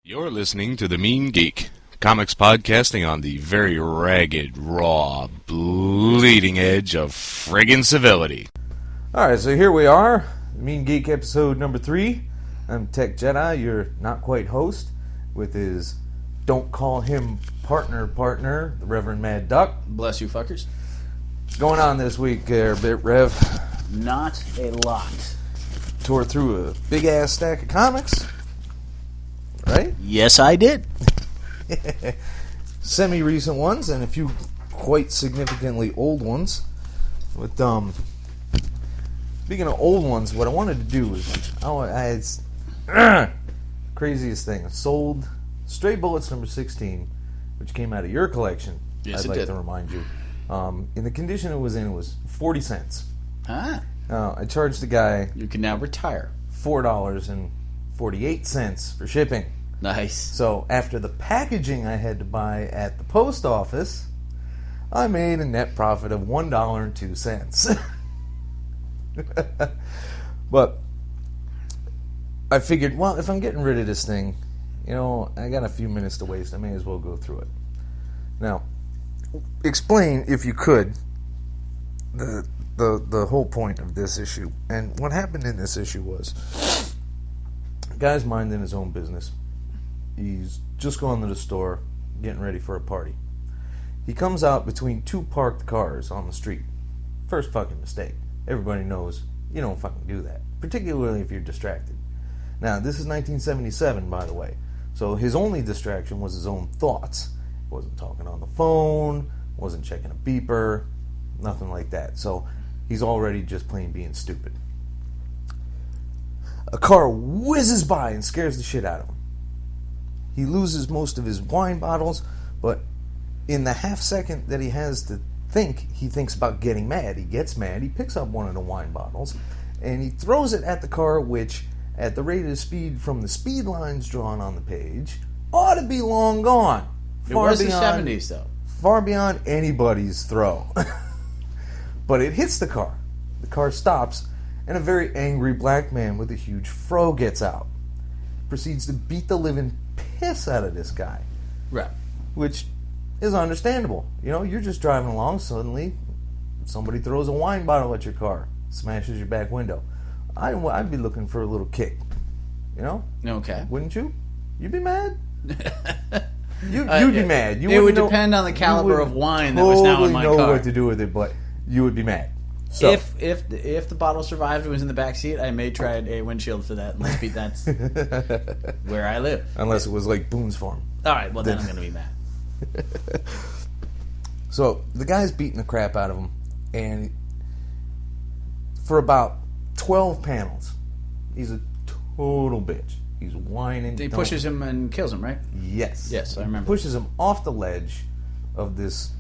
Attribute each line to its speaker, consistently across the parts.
Speaker 1: You're listening to The Mean Geek, comics podcasting on the very ragged, raw, bleeding edge of friggin' civility.
Speaker 2: Alright, so here we are, Mean Geek episode number 3. I'm Tech Jedi, your not-quite host, with his don't call him partner, the Reverend Mad Duck.
Speaker 3: Bless you, fuckers.
Speaker 2: What's going on this week there, Bit Rev?
Speaker 3: Not a lot.
Speaker 2: Tore through a big-ass stack of comics, right?
Speaker 3: Yes, I did.
Speaker 2: Semi-recent ones and a few quite significantly old ones. With speaking of old ones, what I wanted to do is craziest thing. I sold Stray Bullets number 16, which came out of your collection.
Speaker 3: Yes,
Speaker 2: I'd like to remind you. In the condition it was in, it was 40 cents.
Speaker 3: Ah.
Speaker 2: I charged the guy
Speaker 3: You can now retire.
Speaker 2: $4.48 for shipping.
Speaker 3: Nice.
Speaker 2: So after the packaging I had to buy at the post office, I made a net profit of $1.02. But I figured, well, if I'm getting rid of this thing, I got a few minutes to waste. I may as well go through it. Now, explain, if you could, the whole point of this issue. And what happened in this issue was, the guy's minding his own business. He's just going to the store, getting ready for a party. He comes out between two parked cars on the street. First fucking mistake. Everybody knows you don't fucking do that, particularly if you're distracted. Now, this is 1977, by the way, so his only distraction was his own thoughts. He wasn't talking on the phone, wasn't checking a beeper, nothing like that. So he's already just plain being stupid. A car whizzes by and scares the shit out of him. He loses most of his wine bottles, but in the half second that he has to think, he thinks about getting mad. He gets mad, he picks up one of the wine bottles, and he throws it at the car, which, at the rate of speed from the speed lines drawn on the page, ought to be long gone.
Speaker 3: It was the 70s, though.
Speaker 2: Far beyond anybody's throw. But it hits the car. The car stops, and a very angry black man with a huge fro gets out. Proceeds to beat the living piss out of this guy.
Speaker 3: Right.
Speaker 2: Which is understandable. You're just driving along, suddenly somebody throws a wine bottle at your car, smashes your back window. I'd be looking for a little kick.
Speaker 3: Okay.
Speaker 2: Wouldn't you? You'd be mad? You'd be mad.
Speaker 3: It would depend on the caliber of wine that was now in my car.
Speaker 2: You wouldn't know what to do with it, but you would be mad. So,
Speaker 3: if the bottle survived and was in the back seat, I may try a windshield for that. That's where I live.
Speaker 2: Unless it was like Boone's Farm.
Speaker 3: All right, well then I'm going to be mad.
Speaker 2: So the guy's beating the crap out of him, and for about 12 panels, he's a total bitch. He's whining.
Speaker 3: He pushes him and kills him, right?
Speaker 2: Yes.
Speaker 3: Yes, I remember.
Speaker 2: Pushes him off the ledge of this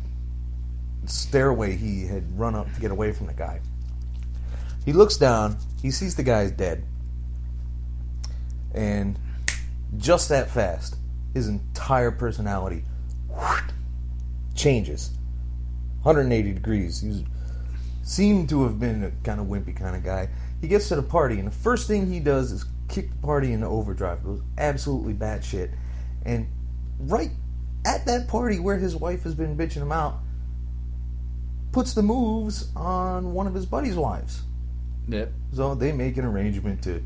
Speaker 2: stairway he had run up to get away from the guy. He looks down, he sees the guy's dead, and just that fast, his entire personality changes 180 degrees. He seemed to have been a kind of wimpy kind of guy. He gets to the party, and the first thing he does is kick the party into overdrive. Goes absolutely batshit, and right at that party where his wife has been bitching him out, puts the moves on one of his buddy's wives.
Speaker 3: Yep.
Speaker 2: So they make an arrangement to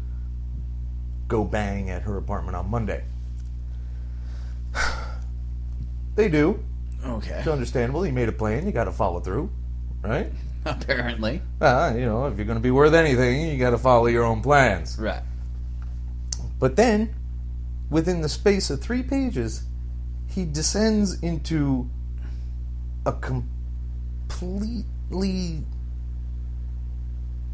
Speaker 2: go bang at her apartment on Monday. They do.
Speaker 3: Okay.
Speaker 2: It's understandable. You made a plan. You got to follow through, right?
Speaker 3: Apparently.
Speaker 2: If you're going to be worth anything, you got to follow your own plans.
Speaker 3: Right.
Speaker 2: But then, within the space of 3 pages, he descends into a completely,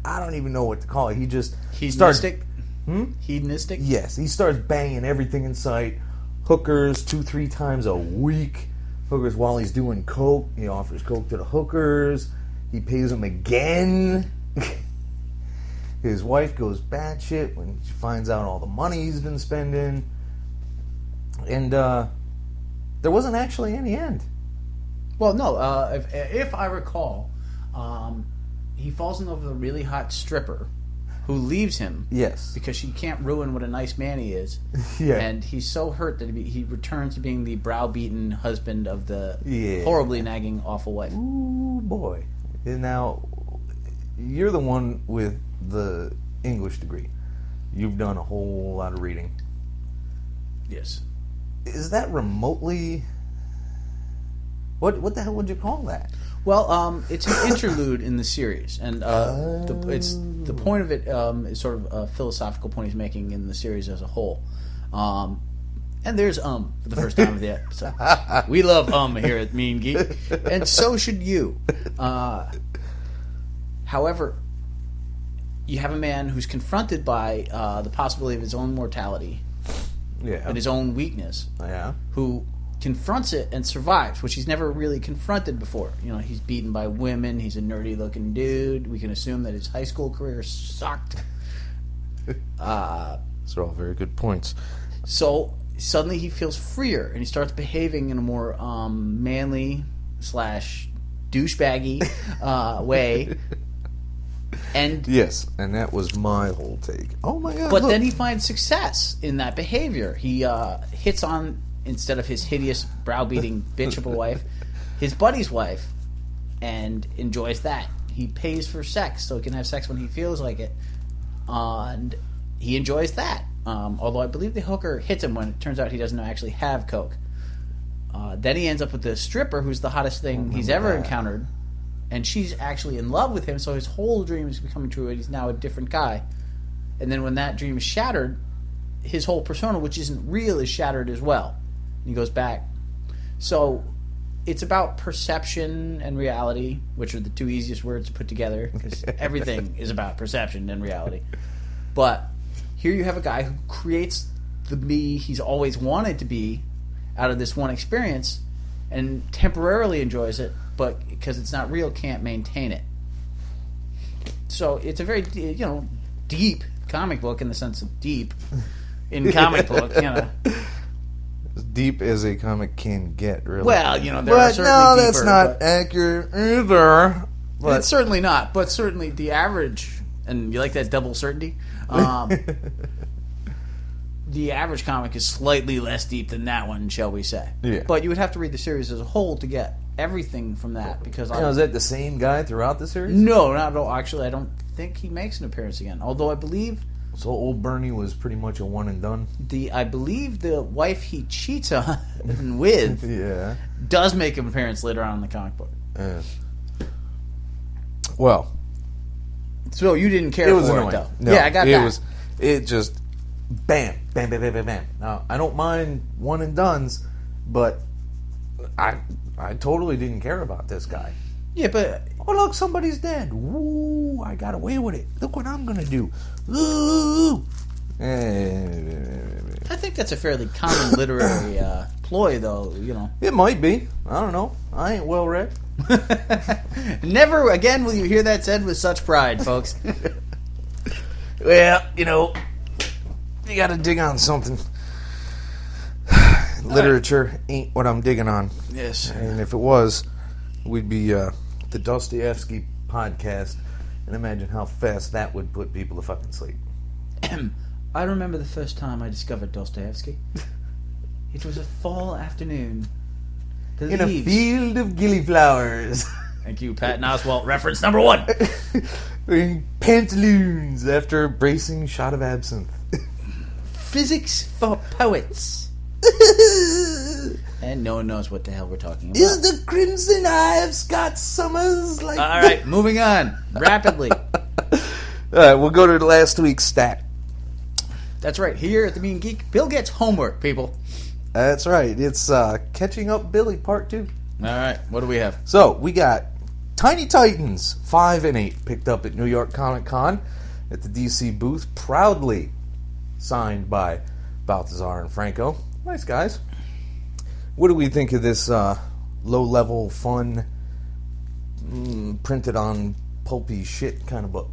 Speaker 2: I don't even know what to call it. He just
Speaker 3: Hedonistic?
Speaker 2: starts...
Speaker 3: Hedonistic?
Speaker 2: Yes, he starts banging everything in sight. Hookers 2-3 times a week. Hookers while he's doing coke. He offers coke to the hookers. He pays them again. His wife goes batshit when she finds out all the money he's been spending. And there wasn't actually any end.
Speaker 3: Well, no. If I recall, he falls in love with a really hot stripper who leaves him
Speaker 2: Yes.
Speaker 3: because she can't ruin what a nice man he is.
Speaker 2: Yeah.
Speaker 3: And he's so hurt that he returns to being the browbeaten husband of the
Speaker 2: Yeah.
Speaker 3: horribly nagging, awful wife.
Speaker 2: Ooh, boy. And now, you're the one with the English degree. You've done a whole lot of reading.
Speaker 3: Yes.
Speaker 2: Is that remotely... What the hell would you call that?
Speaker 3: Well, it's an interlude in the series, and the point of it is sort of a philosophical point he's making in the series as a whole. And there's for the first time of the episode. We love here at Mean Geek, and so should you. However, you have a man who's confronted by the possibility of his own mortality
Speaker 2: Yeah.
Speaker 3: and his own weakness,
Speaker 2: Yeah.
Speaker 3: who confronts it and survives, which he's never really confronted before. You know, he's beaten by women. He's a nerdy-looking dude. We can assume that his high school career sucked.
Speaker 2: Those are all very good points.
Speaker 3: So suddenly he feels freer, and he starts behaving in a more manly / douchebaggy way. And
Speaker 2: Yes, and that was my whole take. Oh my god!
Speaker 3: but
Speaker 2: look.
Speaker 3: then he finds success in that behavior. He hits on, instead of his hideous browbeating bitch of a wife, his buddy's wife, and enjoys that. He pays for sex so he can have sex when he feels like it, and he enjoys that. Although I believe the hooker hits him when it turns out he doesn't actually have coke. Then he ends up with the stripper, who's the hottest thing he's ever encountered, and she's actually in love with him, so his whole dream is becoming true, and he's now a different guy. And then when that dream is shattered, his whole persona, which isn't real, is shattered as well. And he goes back. So it's about perception and reality, which are the two easiest words to put together, because everything is about perception and reality. But here you have a guy who creates the me he's always wanted to be out of this one experience, and temporarily enjoys it, but because it's not real, can't maintain it. So it's a very, deep comic book in the sense of deep in comic book,
Speaker 2: As deep as a comic can get, really.
Speaker 3: Well, there are
Speaker 2: but
Speaker 3: certainly
Speaker 2: no,
Speaker 3: deeper,
Speaker 2: that's not
Speaker 3: but
Speaker 2: accurate either. But
Speaker 3: it's certainly not. But certainly the average, and you like that double certainty. The average comic is slightly less deep than that one, shall we say?
Speaker 2: Yeah.
Speaker 3: But you would have to read the series as a whole to get everything from that, because
Speaker 2: is that the same guy throughout the series?
Speaker 3: No, not at all. Actually, I don't think he makes an appearance again. Although I believe
Speaker 2: So old Bernie was pretty much a one and done.
Speaker 3: I believe the wife he cheats on with
Speaker 2: Yeah.
Speaker 3: does make an appearance later on in the comic book.
Speaker 2: Well,
Speaker 3: So you didn't care
Speaker 2: it was
Speaker 3: for
Speaker 2: annoying.
Speaker 3: it, though.
Speaker 2: No,
Speaker 3: Yeah, I got that.
Speaker 2: It just bam, bam, bam, bam, bam, bam. Now I don't mind one and dones, but I totally didn't care about this guy.
Speaker 3: Yeah, but
Speaker 2: Oh look, somebody's dead. Woo! I got away with it. Look what I'm gonna do. Ooh!
Speaker 3: I think that's a fairly common literary ploy, though.
Speaker 2: It might be. I don't know. I ain't well read.
Speaker 3: Never again will you hear that said with such pride, folks.
Speaker 2: Well, you got to dig on something. Literature ain't what I'm digging on.
Speaker 3: Yes.
Speaker 2: And if it was, we'd be the Dostoevsky podcast. And imagine how fast that would put people to fucking sleep.
Speaker 3: I remember the first time I discovered Dostoevsky. It was a fall afternoon. The
Speaker 2: In a
Speaker 3: leaves.
Speaker 2: field of gillyflowers.
Speaker 3: Thank you, Patton Oswalt. Reference number 1.
Speaker 2: Wearing pantaloons after a bracing shot of absinthe.
Speaker 3: Physics for poets. And no one knows what the hell we're talking about.
Speaker 2: Is the crimson eye of Scott Summers like...
Speaker 3: All right, moving on rapidly.
Speaker 2: Alright, we'll go to last week's stat.
Speaker 3: That's right. Here at the Mean Geek, Bill gets homework, people.
Speaker 2: That's right. It's Catching Up Billy Part 2.
Speaker 3: All right, what do we have?
Speaker 2: So, we got Tiny Titans 5 and 8 picked up at New York Comic Con at the DC booth, proudly signed by Balthazar and Franco. Nice guys. What do we think of this low-level, fun, printed on pulpy shit kind of book?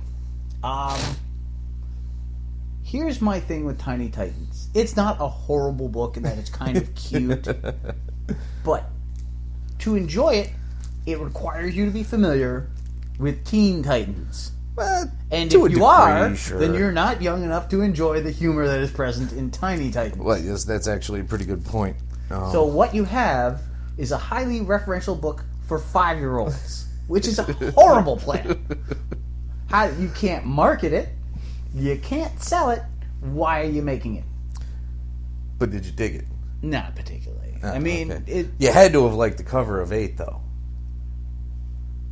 Speaker 3: Here's my thing with Tiny Titans. It's not a horrible book in that it's kind of cute, but to enjoy it, it requires you to be familiar with Teen Titans. And
Speaker 2: To a
Speaker 3: if you
Speaker 2: degree,
Speaker 3: are,
Speaker 2: sure.
Speaker 3: then you're not young enough to enjoy the humor that is present in Tiny Titans.
Speaker 2: Well, yes, that's actually a pretty good point.
Speaker 3: So what you have is a highly referential book for 5-year-olds, which is a horrible plan. You can't market it, you can't sell it. Why are you making it?
Speaker 2: But did you dig it?
Speaker 3: Not particularly. I mean,
Speaker 2: okay. You had to have liked the cover of 8, though.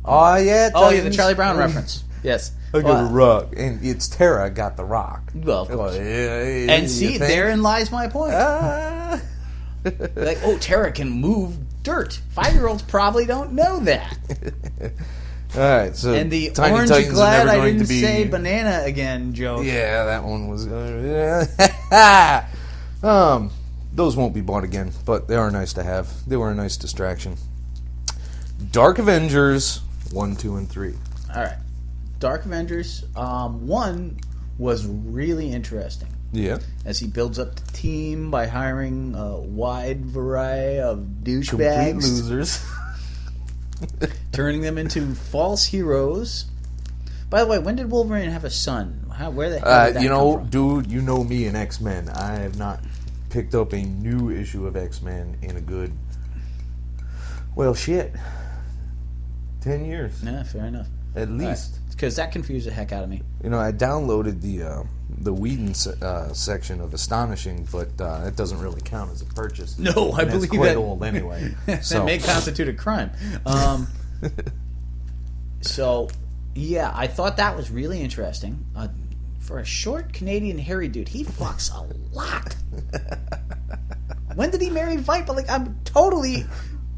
Speaker 2: Oh, yeah.
Speaker 3: the Charlie Brown reference. Yes.
Speaker 2: I got a rock. And it's Tara got the rock.
Speaker 3: Well, of course.
Speaker 2: And
Speaker 3: And see, therein lies my point. Like, Tara can move dirt. 5-year-olds probably don't know that.
Speaker 2: All right, so
Speaker 3: And the
Speaker 2: Tiny
Speaker 3: orange
Speaker 2: Titans are
Speaker 3: glad
Speaker 2: never
Speaker 3: I
Speaker 2: going
Speaker 3: didn't
Speaker 2: to be...
Speaker 3: say banana again joke.
Speaker 2: Yeah, that one was... those won't be bought again, but they are nice to have. They were a nice distraction. Dark Avengers 1, 2, and 3.
Speaker 3: All right. Dark Avengers 1 was really interesting.
Speaker 2: Yeah.
Speaker 3: As he builds up the team by hiring a wide variety of
Speaker 2: Complete
Speaker 3: douchebags,
Speaker 2: losers.
Speaker 3: turning them into false heroes. By the way, when did Wolverine have a son? Where the hell did that come from?
Speaker 2: Dude, you know me and X-Men. I have not picked up a new issue of X-Men in a good... Well, shit. 10 years.
Speaker 3: Yeah, fair enough.
Speaker 2: At least.
Speaker 3: Because that confused the heck out of me.
Speaker 2: You know, I downloaded the Whedon section of Astonishing, but it doesn't really count as a purchase.
Speaker 3: No, I
Speaker 2: And
Speaker 3: believe
Speaker 2: it's quite
Speaker 3: that.
Speaker 2: old anyway.
Speaker 3: That
Speaker 2: So
Speaker 3: may constitute a crime. So, yeah, I thought that was really interesting. For a short Canadian hairy dude, he fucks a lot. When did he marry Viper? Like, I'm totally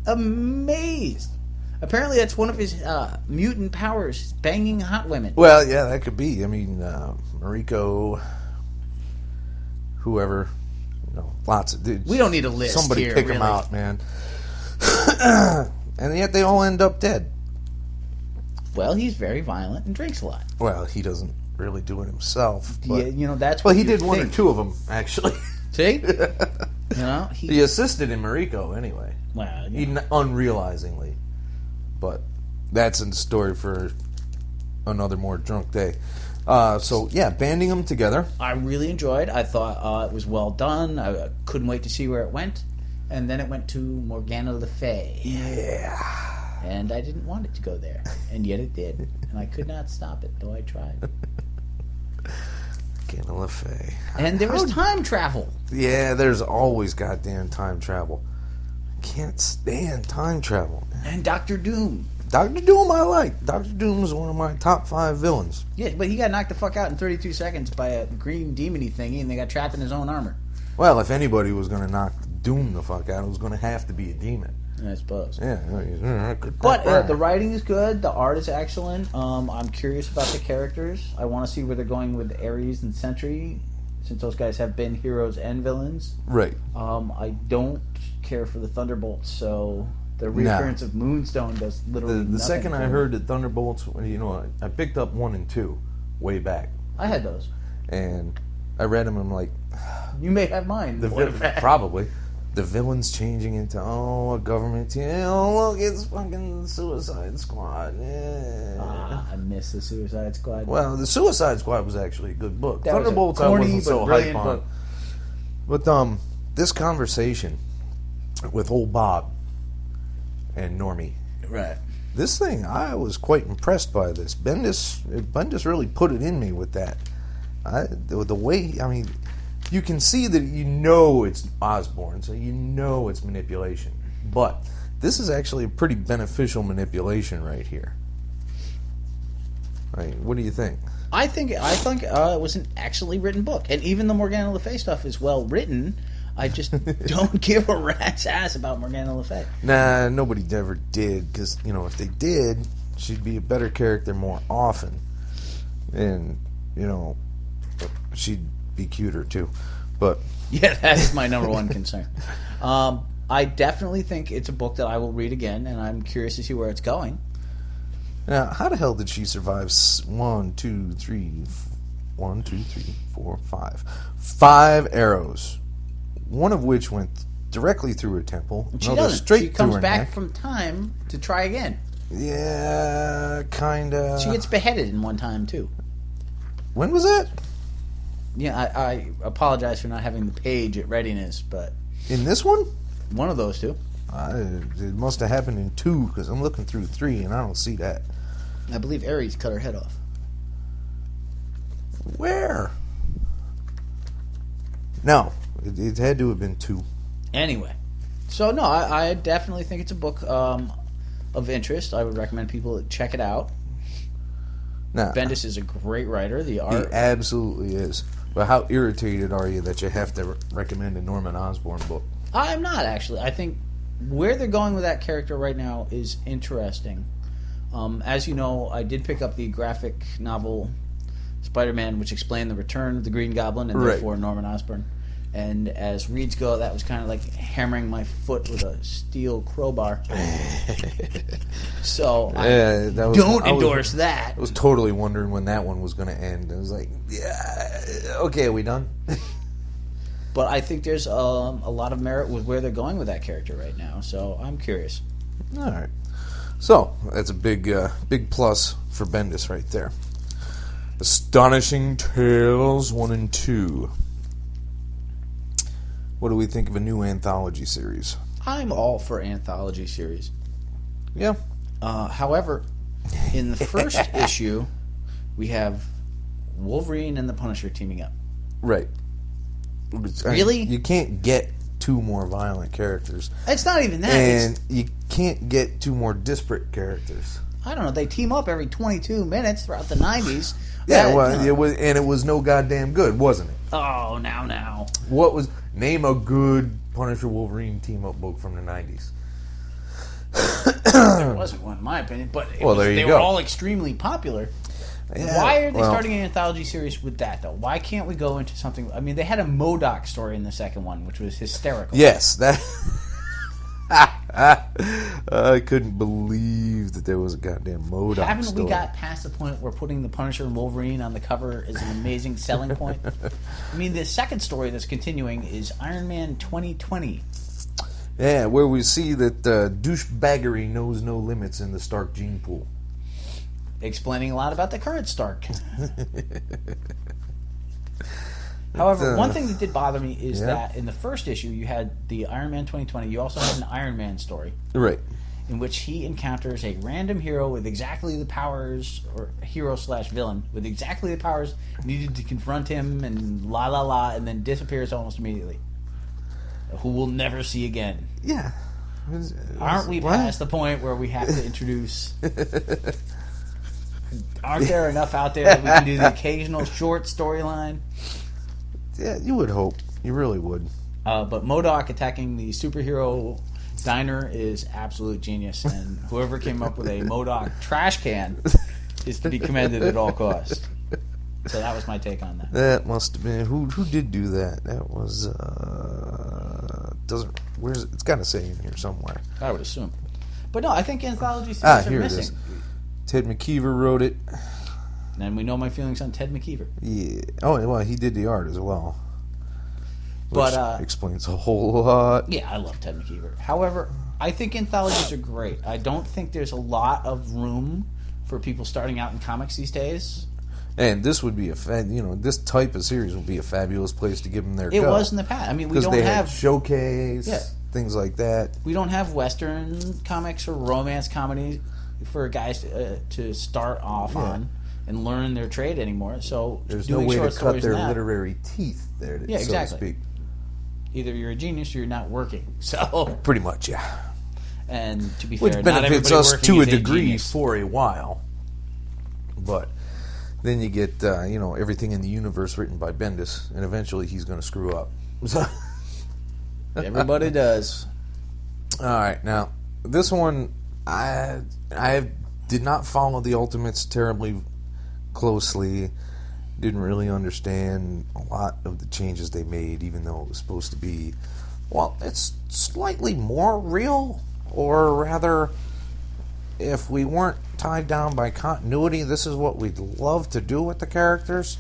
Speaker 3: amazed. Apparently, that's one of his mutant powers, banging hot women.
Speaker 2: well, yeah, that could be. I mean, Mariko, whoever, lots of dudes.
Speaker 3: We don't need a list
Speaker 2: Somebody
Speaker 3: here,
Speaker 2: pick them
Speaker 3: really.
Speaker 2: out, man. And yet they all end up dead.
Speaker 3: Well, he's very violent and drinks a lot.
Speaker 2: Well, he doesn't really do it himself. But,
Speaker 3: Yeah, that's
Speaker 2: well,
Speaker 3: what
Speaker 2: he
Speaker 3: you
Speaker 2: did one or
Speaker 3: think.
Speaker 2: two of them, actually.
Speaker 3: See?
Speaker 2: He assisted in Mariko, anyway.
Speaker 3: Well,
Speaker 2: Unrealizingly. But that's a story for another more drunk day. So, yeah, banding them together.
Speaker 3: I really enjoyed. I thought it was well done. I couldn't wait to see where it went. And then it went to Morgana Le Fay.
Speaker 2: Yeah.
Speaker 3: And I didn't want it to go there. And yet it did. And I could not stop it, though I tried.
Speaker 2: Morgana Le Fay.
Speaker 3: And there was time travel.
Speaker 2: Yeah, there's always goddamn time travel. Can't stand time travel.
Speaker 3: And Doctor Doom.
Speaker 2: Doctor Doom I like. Doctor Doom is one of my top 5 villains.
Speaker 3: Yeah, but he got knocked the fuck out in 32 seconds by a green demony thingy, and they got trapped in his own armor.
Speaker 2: Well, if anybody was going to knock Doom the fuck out, it was going to have to be a demon.
Speaker 3: I suppose.
Speaker 2: Yeah.
Speaker 3: But the writing is good. The art is excellent. I'm curious about the characters. I want to see where they're going with Ares and Sentry, since those guys have been heroes and villains.
Speaker 2: Right.
Speaker 3: I don't care for the Thunderbolts, so the reappearance of Moonstone does literally
Speaker 2: The
Speaker 3: nothing
Speaker 2: second
Speaker 3: for
Speaker 2: I
Speaker 3: me.
Speaker 2: heard that Thunderbolts, I picked up 1 and 2 way back.
Speaker 3: I had those.
Speaker 2: And I read them and I'm like,
Speaker 3: You may have mine.
Speaker 2: probably. The villain's changing into, a government team. Oh, look, it's fucking Suicide Squad. Yeah.
Speaker 3: I miss the Suicide Squad.
Speaker 2: Well, the Suicide Squad was actually a good book.
Speaker 3: That was a
Speaker 2: Thunderbolts I
Speaker 3: corny
Speaker 2: wasn't
Speaker 3: but
Speaker 2: so hype
Speaker 3: brilliant
Speaker 2: on.
Speaker 3: book.
Speaker 2: But this conversation with old Bob and Normie,
Speaker 3: Right.
Speaker 2: this thing, I was quite impressed by this. Bendis really put it in me with that. The way, you can see that it's Osborn, so it's manipulation. But this is actually a pretty beneficial manipulation right here. Right? What do you think?
Speaker 3: I think it was an excellently written book, and even the Morgana Le Fay stuff is well written. I just don't give a rat's ass about Morgana Le Fay.
Speaker 2: Nah, nobody ever did, because, if they did, she'd be a better character more often. And, she'd be cuter, too. But...
Speaker 3: Yeah, that's my number one concern. I definitely think it's a book that I will read again, and I'm curious to see where it's going.
Speaker 2: Now, how the hell did she survive 5 arrows? One of which went directly through her temple.
Speaker 3: She
Speaker 2: another
Speaker 3: doesn't.
Speaker 2: straight
Speaker 3: She comes
Speaker 2: through her
Speaker 3: back
Speaker 2: neck.
Speaker 3: from time to try again.
Speaker 2: Yeah, kinda.
Speaker 3: She gets beheaded in one time, too.
Speaker 2: When was that?
Speaker 3: Yeah, I apologize for not having the page at readiness, but
Speaker 2: In this one?
Speaker 3: one of those two.
Speaker 2: It must have happened in 2 because I'm looking through 3 and I don't see that.
Speaker 3: I believe Ares cut her head off.
Speaker 2: Where? No, it had to have been 2.
Speaker 3: Anyway, so no, I definitely think it's a book of interest. I would recommend people check it out.
Speaker 2: Nah,
Speaker 3: Bendis is a great writer. The
Speaker 2: he
Speaker 3: art,
Speaker 2: absolutely is. But how irritated are you that you have to recommend a Norman Osborn book?
Speaker 3: I'm not actually. I think where they're going with that character right now is interesting. As you know, I did pick up the graphic novel Spider-Man, which explained the return of the Green Goblin and
Speaker 2: Right.
Speaker 3: therefore Norman Osborn. And as reads go, that was kind of like hammering my foot with a steel crowbar. So I don't endorse that.
Speaker 2: I was totally wondering when that one was going to end. I was like, yeah, okay, are we done?
Speaker 3: But I think there's a lot of merit with where they're going with that character right now. So I'm curious.
Speaker 2: All right. So that's a big plus for Bendis right there. Astonishing Tales 1 and 2. What do we think of a new anthology series?
Speaker 3: I'm all for anthology series.
Speaker 2: Yeah.
Speaker 3: However, in the first issue, we have Wolverine and the Punisher teaming up.
Speaker 2: Right.
Speaker 3: Really?
Speaker 2: You can't get 2 more violent characters.
Speaker 3: It's not even that.
Speaker 2: And you can't get 2 more disparate characters.
Speaker 3: I don't know. They team up every 22 minutes throughout the 90s.
Speaker 2: Yeah, well, it was no goddamn good, wasn't it?
Speaker 3: Oh, now.
Speaker 2: What was... Name a good Punisher Wolverine team-up book from the 90s.
Speaker 3: There wasn't one, in my opinion, but
Speaker 2: There you
Speaker 3: they
Speaker 2: go.
Speaker 3: were all extremely popular.
Speaker 2: Yeah,
Speaker 3: Why are they starting an anthology series with that, though? Why can't we go into something... I mean, they had a MODOK story in the second one, which was hysterical.
Speaker 2: Yes, that... I couldn't believe that there was a goddamn MODOK
Speaker 3: Haven't
Speaker 2: story.
Speaker 3: we got past the point where putting the Punisher and Wolverine on the cover is an amazing selling point? I mean, the second story that's continuing is Iron Man 2020.
Speaker 2: Yeah, where we see that douchebaggery knows no limits in the Stark gene pool.
Speaker 3: Explaining a lot about the current Stark. However, one thing that did bother me is that in the first issue you had the Iron Man 2020, you also had an Iron Man story.
Speaker 2: Right.
Speaker 3: In which he encounters a random hero with exactly the powers, or hero/villain, with exactly the powers needed to confront him, and and then disappears almost immediately. Who we'll never see again.
Speaker 2: Yeah.
Speaker 3: Aren't we past the point where we have to introduce... Aren't there enough out there that we can do the occasional short storyline?
Speaker 2: Yeah, you would hope. You really would.
Speaker 3: But MODOK attacking the superhero diner is absolute genius, and whoever came up with a MODOK trash can is to be commended at all costs. So that was my take on that.
Speaker 2: That must have been who did do that. That was it's got to say in here somewhere.
Speaker 3: I would assume, but no, I think anthology series are
Speaker 2: here
Speaker 3: missing.
Speaker 2: it is. Ted McKeever wrote it.
Speaker 3: And we know my feelings on Ted McKeever.
Speaker 2: Yeah. Oh well, he did the art as well. Which
Speaker 3: But
Speaker 2: explains a whole lot.
Speaker 3: yeah, I love Ted McKeever. However, I think anthologies are great. I don't think there's a lot of room for people starting out in comics these days.
Speaker 2: And this would be this type of series would be a fabulous place to give them their
Speaker 3: It
Speaker 2: go.
Speaker 3: was in the past. I mean, we
Speaker 2: Because
Speaker 3: don't
Speaker 2: they
Speaker 3: have
Speaker 2: had showcase,
Speaker 3: Yeah.
Speaker 2: things like that.
Speaker 3: we don't have Western comics or romance comedy for guys to start off on and learn their trade anymore. So
Speaker 2: There's no
Speaker 3: doing
Speaker 2: way
Speaker 3: short
Speaker 2: to cut
Speaker 3: stories
Speaker 2: their
Speaker 3: now,
Speaker 2: literary teeth there,
Speaker 3: Yeah,
Speaker 2: so
Speaker 3: exactly.
Speaker 2: to speak.
Speaker 3: either you're a genius or you're not working. So,
Speaker 2: Pretty much, yeah.
Speaker 3: and to be
Speaker 2: Which
Speaker 3: fair, not
Speaker 2: benefits
Speaker 3: everybody
Speaker 2: us
Speaker 3: working
Speaker 2: to a
Speaker 3: is
Speaker 2: degree
Speaker 3: genius.
Speaker 2: for a while. But then you get, everything in the universe written by Bendis, and eventually he's going to screw up.
Speaker 3: Everybody does.
Speaker 2: All right, now this one I did not follow the Ultimates terribly closely. Didn't really understand a lot of the changes they made, even though it was supposed to be, well, it's slightly more real, or rather, if we weren't tied down by continuity, this is what we'd love to do with the characters,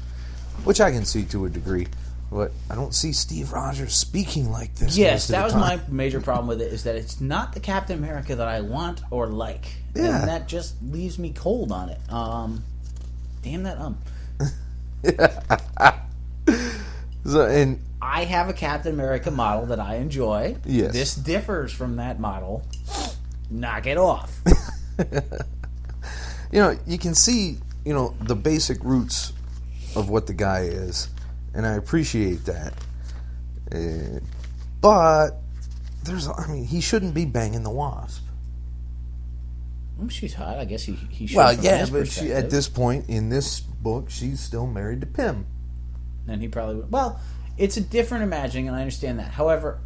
Speaker 2: which I can see to a degree. But I don't see Steve Rogers speaking like this.
Speaker 3: Yes,
Speaker 2: most of
Speaker 3: that
Speaker 2: the
Speaker 3: was
Speaker 2: time.
Speaker 3: my major problem with it, is that it's not the Captain America that I want or like.
Speaker 2: Yeah.
Speaker 3: And that just leaves me cold on it. Damn that
Speaker 2: So, and
Speaker 3: I have a Captain America model that I enjoy.
Speaker 2: Yes.
Speaker 3: This differs from that model. Knock it off.
Speaker 2: you can see, the basic roots of what the guy is, and I appreciate that. But he shouldn't be banging the Wasp.
Speaker 3: She's hot. I guess he should.
Speaker 2: Well,
Speaker 3: from
Speaker 2: yeah,
Speaker 3: his
Speaker 2: but
Speaker 3: perspective.
Speaker 2: at this point in this book, she's still married to Pym.
Speaker 3: And he probably would. Well, it's a different imagining, and I understand that. However,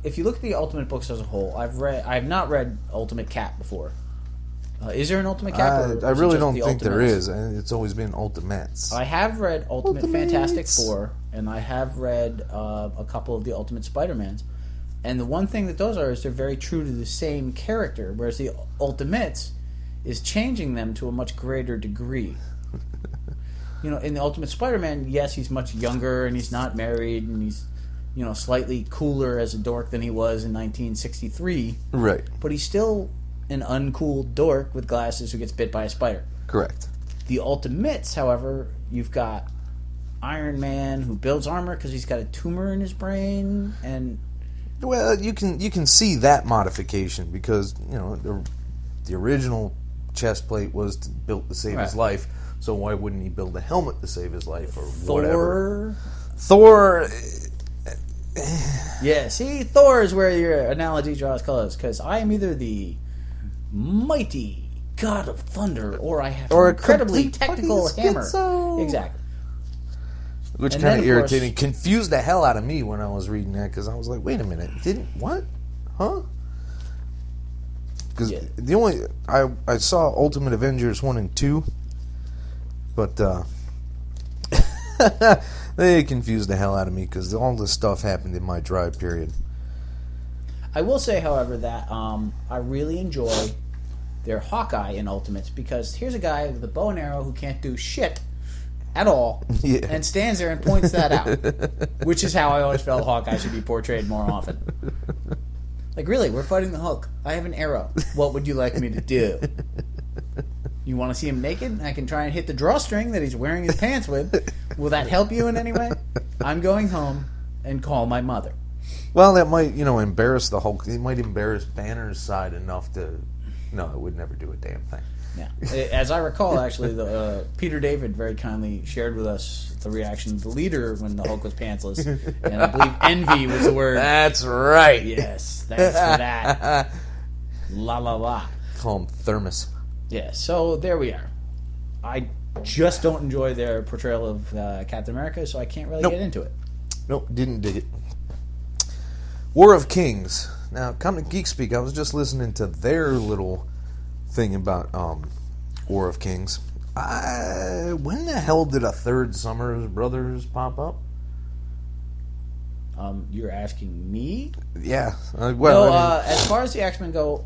Speaker 3: if you look at the Ultimate books as a whole, I have not read Ultimate Cap before. Is there an Ultimate Cap?
Speaker 2: I
Speaker 3: or is it
Speaker 2: really
Speaker 3: just
Speaker 2: don't
Speaker 3: the
Speaker 2: think there
Speaker 3: Ultimates?
Speaker 2: is. It's always been Ultimates.
Speaker 3: I have read Ultimate
Speaker 2: Ultimates.
Speaker 3: Fantastic Four, and I have read a couple of the Ultimate Spider-Mans. And the one thing that those are is they're very true to the same character, whereas the Ultimates is changing them to a much greater degree. In the Ultimate Spider-Man, yes, he's much younger and he's not married and he's, slightly cooler as a dork than he was in 1963.
Speaker 2: Right.
Speaker 3: But he's still an uncool dork with glasses who gets bit by a spider.
Speaker 2: Correct.
Speaker 3: The Ultimates, however, you've got Iron Man who builds armor because he's got a tumor in his brain, and
Speaker 2: Well, you can see that modification because the original chest plate was built to save his
Speaker 3: Right.
Speaker 2: life. So why wouldn't he build a helmet to save his life or whatever?
Speaker 3: Thor.
Speaker 2: Thor.
Speaker 3: Yeah, see, Thor is where your analogy draws colors because I am either the mighty god of thunder, or I have
Speaker 2: Or
Speaker 3: an
Speaker 2: a
Speaker 3: incredibly
Speaker 2: complete
Speaker 3: technical
Speaker 2: fucking
Speaker 3: hammer.
Speaker 2: schizo.
Speaker 3: Exactly.
Speaker 2: Which
Speaker 3: And
Speaker 2: kind
Speaker 3: then,
Speaker 2: of
Speaker 3: of
Speaker 2: irritating.
Speaker 3: course-
Speaker 2: Confused the hell out of me when I was reading that because I was like, wait a minute. What? Huh? Because
Speaker 3: Yeah.
Speaker 2: the only... I saw Ultimate Avengers 1 and 2, but they confused the hell out of me because all this stuff happened in my dry period.
Speaker 3: I will say, however, that I really enjoy their Hawkeye in Ultimates because here's a guy with a bow and arrow who can't do shit at all
Speaker 2: Yeah.
Speaker 3: and stands there and points that out, which is how I always felt Hawkeye should be portrayed more often. Like, really, we're fighting the Hulk. I have an arrow. What would you like me to do? You want to see him naked? I can try and hit the drawstring that he's wearing his pants with. Will that help you in any way? I'm going home and call my mother.
Speaker 2: Well, that might, embarrass the Hulk. It might embarrass Banner's side enough to... No, it would never do a damn thing.
Speaker 3: Yeah. As I recall, actually, Peter David very kindly shared with us the reaction of the leader when the Hulk was pantsless. And I believe envy was the word.
Speaker 2: That's right.
Speaker 3: Yes, thanks for that. La la la.
Speaker 2: Call him Thermos.
Speaker 3: Yeah, so there we are. I just don't enjoy their portrayal of Captain America, so I can't really
Speaker 2: Nope.
Speaker 3: get into it.
Speaker 2: Nope, didn't dig it. War of Kings. Now, Comic Geek Speak, I was just listening to their little thing about War of Kings. When the hell did a third Summers Brothers pop up?
Speaker 3: You're asking me?
Speaker 2: Yeah.
Speaker 3: As far as the X-Men go,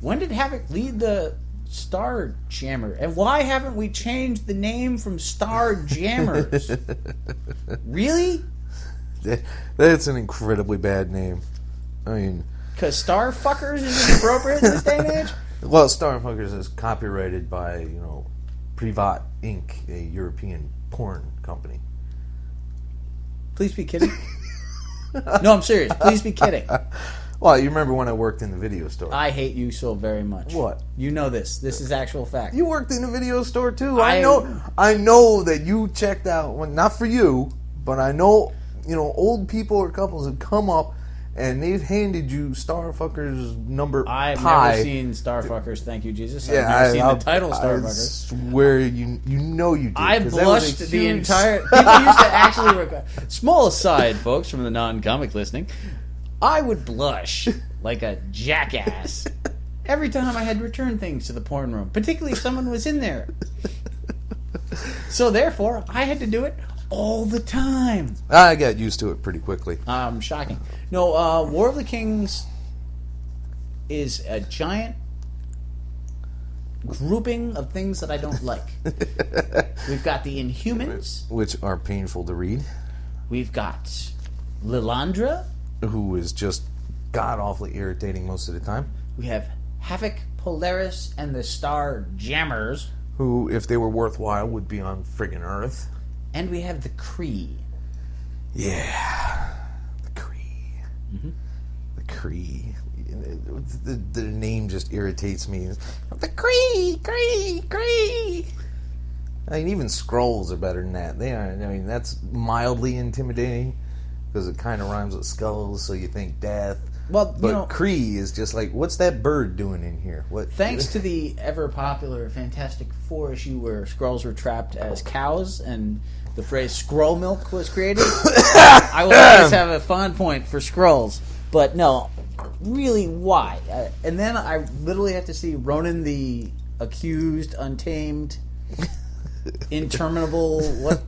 Speaker 3: when did Havoc lead the Star Jammer? And why haven't we changed the name from Star Jammers? Really?
Speaker 2: That's an incredibly bad name. I mean...
Speaker 3: Because Starfuckers is appropriate in this day and age?
Speaker 2: Well, Starfuckers is copyrighted by, Privat Inc., a European porn company.
Speaker 3: Please be kidding. No, I'm serious. Please be kidding.
Speaker 2: Well, you remember when I worked in the video store?
Speaker 3: I hate you so very much.
Speaker 2: What?
Speaker 3: You know this. This is actual fact.
Speaker 2: You worked in a video store too.
Speaker 3: I
Speaker 2: I know that you checked out. Well, not for you, but I know old people or couples have come up and they've handed you Starfuckers number
Speaker 3: I've
Speaker 2: pie.
Speaker 3: never seen Starfuckers, thank you, Jesus. I've
Speaker 2: Yeah,
Speaker 3: never seen
Speaker 2: I
Speaker 3: the title
Speaker 2: I
Speaker 3: Starfuckers.
Speaker 2: swear you know you did.
Speaker 3: I
Speaker 2: 'cause that was
Speaker 3: blushed
Speaker 2: a
Speaker 3: the
Speaker 2: huge-
Speaker 3: entire... People used to actually... Small aside, folks, from the non-comic listening. I would blush like a jackass every time I had to return things to the porn room, particularly if someone was in there. So therefore, I had to do it all the time.
Speaker 2: I got used to it pretty quickly.
Speaker 3: Shocking. No, War of the Kings is a giant grouping of things that I don't like. We've got the Inhumans.
Speaker 2: Which are painful to read.
Speaker 3: We've got Lilandra.
Speaker 2: Who is just god-awfully irritating most of the time.
Speaker 3: We have Havoc, Polaris, and the Star Jammers.
Speaker 2: who, if they were worthwhile, would be on friggin' Earth.
Speaker 3: And we have the Kree.
Speaker 2: Yeah. The Kree.
Speaker 3: Mm-hmm.
Speaker 2: The Kree. The name just irritates me. The Kree. I mean, even Skrulls are better than that. They are. I mean, that's mildly intimidating because it kind of rhymes with skulls, so you think death.
Speaker 3: Well,
Speaker 2: but Kree is just like, what's that bird doing in here? What?
Speaker 3: Thanks to the ever popular Fantastic Four issue where Skrulls were trapped as cows and the phrase "Skrull milk" was created, I will always have a fond point for Skrulls. But no, really, why? And then I literally have to see Ronan the accused, untamed, interminable. What?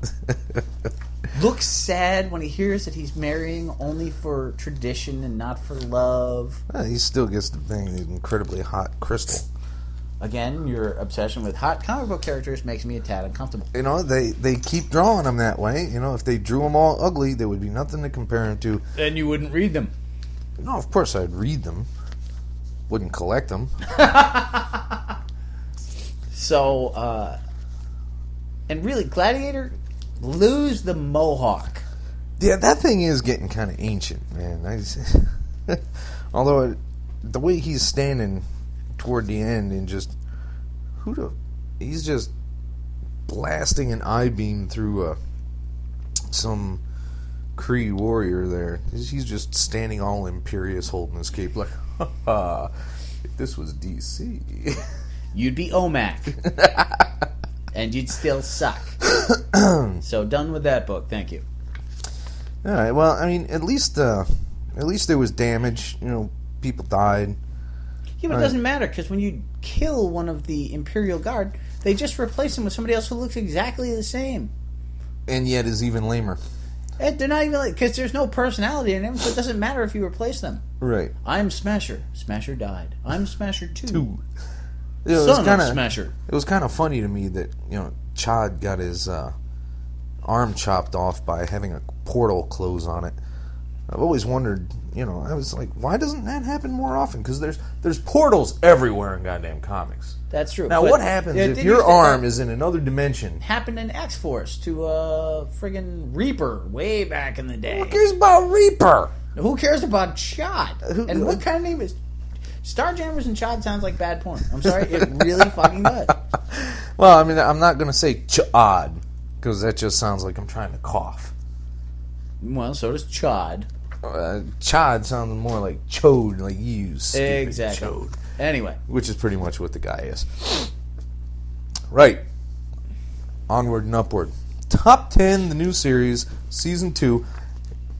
Speaker 3: Looks sad when he hears that he's marrying only for tradition and not for love.
Speaker 2: He still gets to bang the incredibly hot Crystal.
Speaker 3: Again, your obsession with hot comic book characters makes me a tad uncomfortable.
Speaker 2: You know, they keep drawing them that way. You know, if they drew them all ugly, there would be nothing to compare them to.
Speaker 3: Then you wouldn't read them.
Speaker 2: No, of course I'd read them. Wouldn't collect them.
Speaker 3: So, and really, Gladiator, lose the mohawk.
Speaker 2: Yeah, that thing is getting kind of ancient, man. Although the way he's standing toward the end and just he's just blasting an I-beam through some Kree warrior there. He's just standing all imperious, holding his cape like, ha ha. If this was DC,
Speaker 3: you'd be OMAC. And you'd still suck. So done with that book. Thank you.
Speaker 2: All right. Well, I mean, at least there was damage. You know, people died.
Speaker 3: Yeah, but it doesn't matter because when you kill one of the Imperial Guard, they just replace him with somebody else who looks exactly the same,
Speaker 2: and yet is even lamer.
Speaker 3: And they're not even like, because there's no personality in them, so it doesn't matter if you replace them.
Speaker 2: Right.
Speaker 3: I'm Smasher. Smasher died. I'm Smasher 2.
Speaker 2: Son
Speaker 3: of Smasher.
Speaker 2: It was kind of funny to me that, you know, Chad got his arm chopped off by having a portal close on it. I've always wondered, you know, I was like, why doesn't that happen more often? Because there's portals everywhere in goddamn comics.
Speaker 3: That's true.
Speaker 2: Now, what happens if your arm is in another dimension?
Speaker 3: Happened in X-Force to friggin' Reaper way back in the day.
Speaker 2: Who cares about Reaper?
Speaker 3: Who cares about Chad? And what kind of name is... Starjammers and Chad sounds like bad porn. I'm sorry, it really fucking does.
Speaker 2: Well, I mean, I'm not going to say Chad, because that just sounds like I'm trying to cough.
Speaker 3: Well, so does Chad.
Speaker 2: Chad sounds more like Chode, like you stupid
Speaker 3: exactly.
Speaker 2: Chode.
Speaker 3: Anyway.
Speaker 2: Which is pretty much what the guy is. Right. Onward and Upward. Top 10, the new series, Season 2.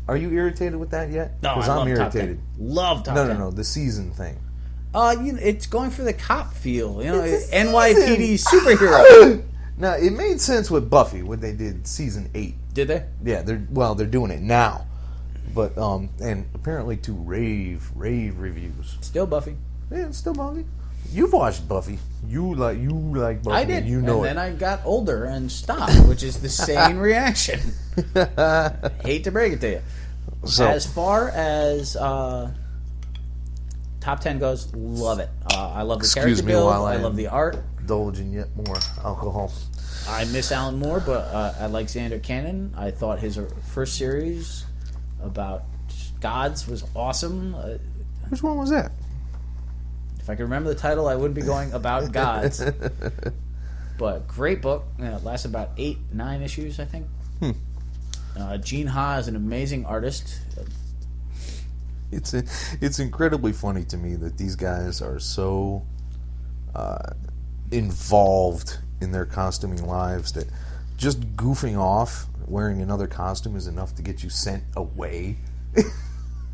Speaker 2: Are you irritated with that yet?
Speaker 3: No,
Speaker 2: because I'm irritated.
Speaker 3: Love Top 10.
Speaker 2: No, the season thing.
Speaker 3: You know, it's going for the cop feel. You know, NYPD superhero.
Speaker 2: Now, it made sense with Buffy when they did Season 8.
Speaker 3: Did they?
Speaker 2: Yeah, they're doing it now. But, and apparently to rave reviews.
Speaker 3: Still Buffy.
Speaker 2: Yeah, it's still Buffy. You've watched Buffy. You like Buffy.
Speaker 3: I did.
Speaker 2: You know
Speaker 3: and then I got older and stopped, which is the same reaction. Hate to break it to you. So, as far as top 10 goes, love it. I love the character build. I love the art.
Speaker 2: Indulging yet more alcohol.
Speaker 3: I miss Alan Moore, but I like Xander Cannon. I thought his first series about gods was awesome.
Speaker 2: Which one was that?
Speaker 3: If I could remember the title, I wouldn't be going about gods. But great book. It lasted about 8-9 issues, I think. Gene Ha is an amazing artist.
Speaker 2: It's incredibly funny to me that these guys are so involved in their costuming lives that just goofing off wearing another costume is enough to get you sent away.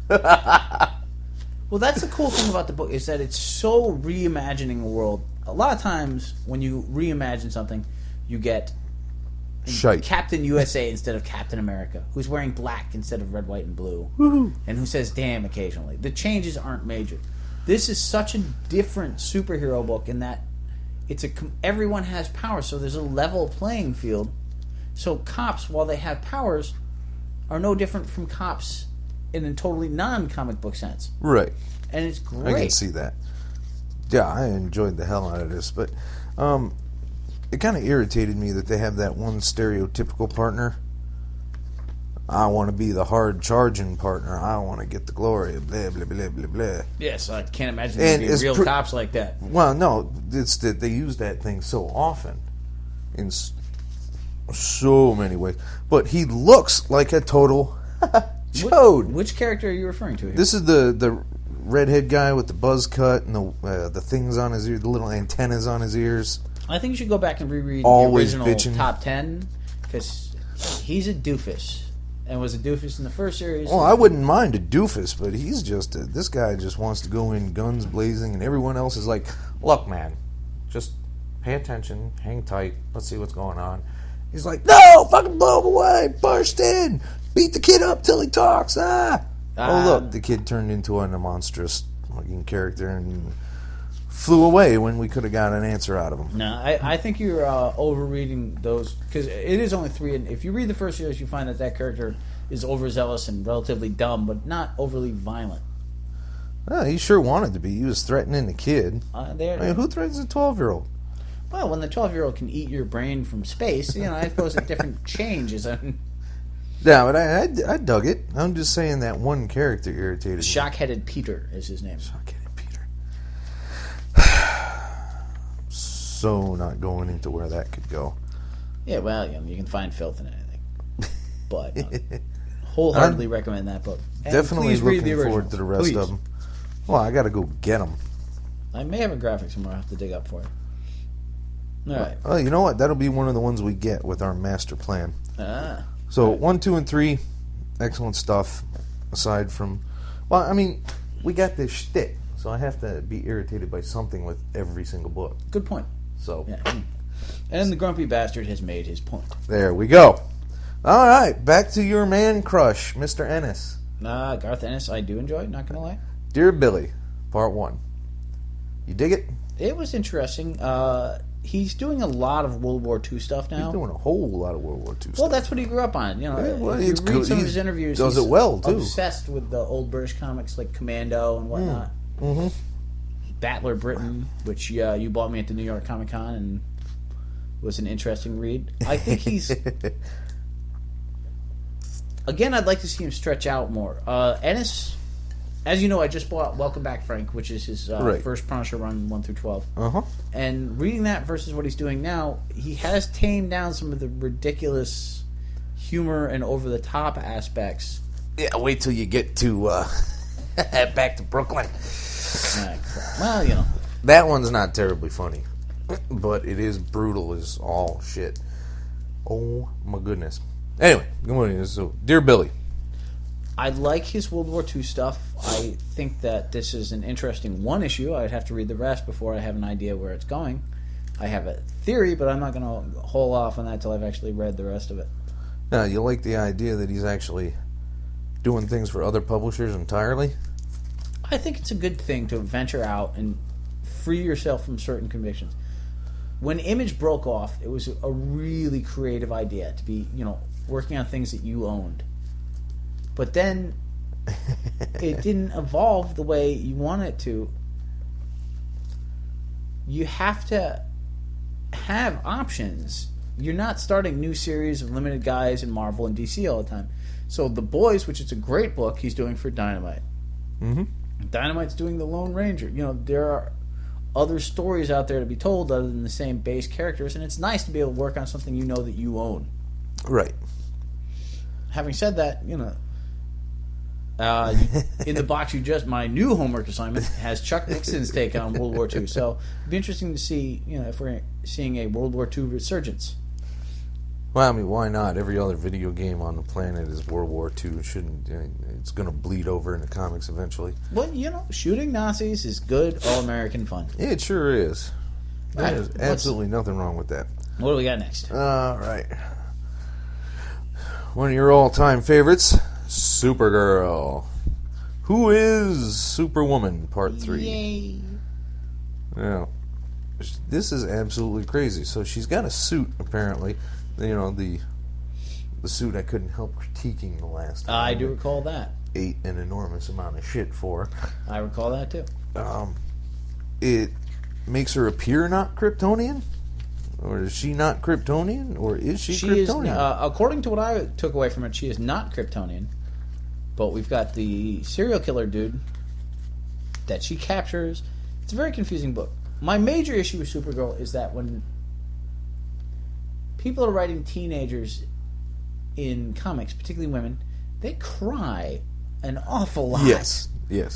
Speaker 3: Well, that's the cool thing about the book is that it's so reimagining a world. A lot of times when you reimagine something, you get
Speaker 2: Shite.
Speaker 3: Captain USA instead of Captain America, who's wearing black instead of red, white, and blue, and who says damn occasionally. The changes aren't major. This is such a different superhero book in that everyone has powers, so there's a level playing field. So cops, while they have powers, are no different from cops in a totally non-comic book sense.
Speaker 2: Right.
Speaker 3: And it's great.
Speaker 2: I can see that. Yeah, I enjoyed the hell out of this. But it kind of irritated me that they have that one stereotypical partner. I want to be the hard charging partner. I want to get the glory. Blah blah blah blah blah.
Speaker 3: Yes, I can't imagine there being real cops like that.
Speaker 2: Well, no, it's that they use that thing so often in so many ways. But he looks like a total chode.
Speaker 3: Which character are you referring to here?
Speaker 2: This is the redhead guy with the buzz cut and the things on his ear, the little antennas on his ears.
Speaker 3: I think you should go back and reread
Speaker 2: Always
Speaker 3: the original
Speaker 2: bitching.
Speaker 3: top 10 because he's a doofus and was a doofus in the first series.
Speaker 2: Well, I wouldn't mind a doofus, but he's just this guy just wants to go in guns blazing, and everyone else is like, "Look, man, just pay attention, hang tight, let's see what's going on." He's like, "No, fucking blow him away, burst in, beat the kid up till he talks." Oh, look, the kid turned into a monstrous fucking character and flew away when we could have got an answer out of him.
Speaker 3: No, I think you're overreading those because it is only 3. And if you read the first series, you find that character is overzealous and relatively dumb, but not overly violent.
Speaker 2: He sure wanted to be. He was threatening the kid. Who threatens a 12-year-old?
Speaker 3: Well, when the 12-year-old can eat your brain from space, I suppose a different change is.
Speaker 2: Yeah, but I dug it. I'm just saying that one character irritated me.
Speaker 3: Shock-headed Peter is his name.
Speaker 2: Shock-headed Peter. So not going into where that could go.
Speaker 3: Yeah, well, you can find filth in anything. But wholeheartedly recommend that book. And
Speaker 2: definitely
Speaker 3: read
Speaker 2: looking forward to the rest of them. Well, I got to go get them.
Speaker 3: I may have a graphic somewhere I'll have to dig up for you. All right.
Speaker 2: Oh, you know what? That'll be one of the ones we get with our master plan. So 1, 2, and 3, excellent stuff. Aside from, well, I mean, we got this shtick, so I have to be irritated by something with every single book.
Speaker 3: Good point.
Speaker 2: So,
Speaker 3: yeah. And the grumpy bastard has made his point.
Speaker 2: There we go. All right, back to your man crush, Mr. Ennis.
Speaker 3: Garth Ennis, I do enjoy. Not gonna lie.
Speaker 2: Dear Billy, Part 1. You dig it?
Speaker 3: It was interesting. He's doing a lot of World War II stuff now.
Speaker 2: He's doing a whole lot of World War II stuff.
Speaker 3: Well, that's what he grew up on. If you read some of his interviews,
Speaker 2: does
Speaker 3: he's
Speaker 2: it well, too.
Speaker 3: Obsessed with the old British comics like Commando and whatnot.
Speaker 2: Mm-hmm.
Speaker 3: Battler Britain, which you bought me at the New York Comic Con and was an interesting read. I think he's... Again, I'd like to see him stretch out more. Ennis, as you know, I just bought Welcome Back, Frank, which is his first Punisher run, 1 through 12.
Speaker 2: Uh-huh.
Speaker 3: And reading that versus what he's doing now, he has tamed down some of the ridiculous humor and over-the-top aspects.
Speaker 2: Yeah, wait till you get to back to Brooklyn.
Speaker 3: Well,
Speaker 2: that one's not terribly funny, but it is brutal as all shit. Oh my goodness. Anyway, good morning. So, dear Billy,
Speaker 3: I like his World War II stuff. I think that this is an interesting one issue. I'd have to read the rest before I have an idea where it's going. I have a theory, but I'm not going to hold off on that until I've actually read the rest of it.
Speaker 2: Now, you like the idea that he's actually doing things for other publishers entirely?
Speaker 3: I think it's a good thing to venture out and free yourself from certain convictions. When Image broke off, it was a really creative idea to be, working on things that you owned. But then it didn't evolve the way you want it to. You have to have options. You're not starting new series of limited guys in Marvel and DC all the time. So The Boys, which is a great book, he's doing for Dynamite.
Speaker 2: Mm-hmm.
Speaker 3: Dynamite's doing the Lone Ranger. There are other stories out there to be told other than the same base characters, and it's nice to be able to work on something you know that you own.
Speaker 2: Right.
Speaker 3: Having said that, in the box my new homework assignment has Chuck Nixon's take on World War II. So it'd be interesting to see, if we're seeing a World War II resurgence.
Speaker 2: Well, I mean, why not? Every other video game on the planet is World War II. It's going to bleed over into comics eventually.
Speaker 3: Well, shooting Nazis is good, all-American fun.
Speaker 2: Yeah, it sure is. There's absolutely nothing wrong with that.
Speaker 3: What do we got next?
Speaker 2: All right. One of your all-time favorites, Supergirl. Who is Superwoman, Part 3?
Speaker 3: Yay.
Speaker 2: Yeah. This is absolutely crazy. So she's got a suit, apparently. The suit I couldn't help critiquing the last time.
Speaker 3: I do recall that.
Speaker 2: Ate an enormous amount of shit for.
Speaker 3: I recall that, too.
Speaker 2: It makes her appear not Kryptonian. Or is she not Kryptonian? Or is she
Speaker 3: She
Speaker 2: Kryptonian?
Speaker 3: is, according to what I took away from it, she is not Kryptonian. But we've got the serial killer dude that she captures. It's a very confusing book. My major issue with Supergirl is that when people are writing teenagers in comics, particularly women, they cry an awful lot.
Speaker 2: Yes. Yeah,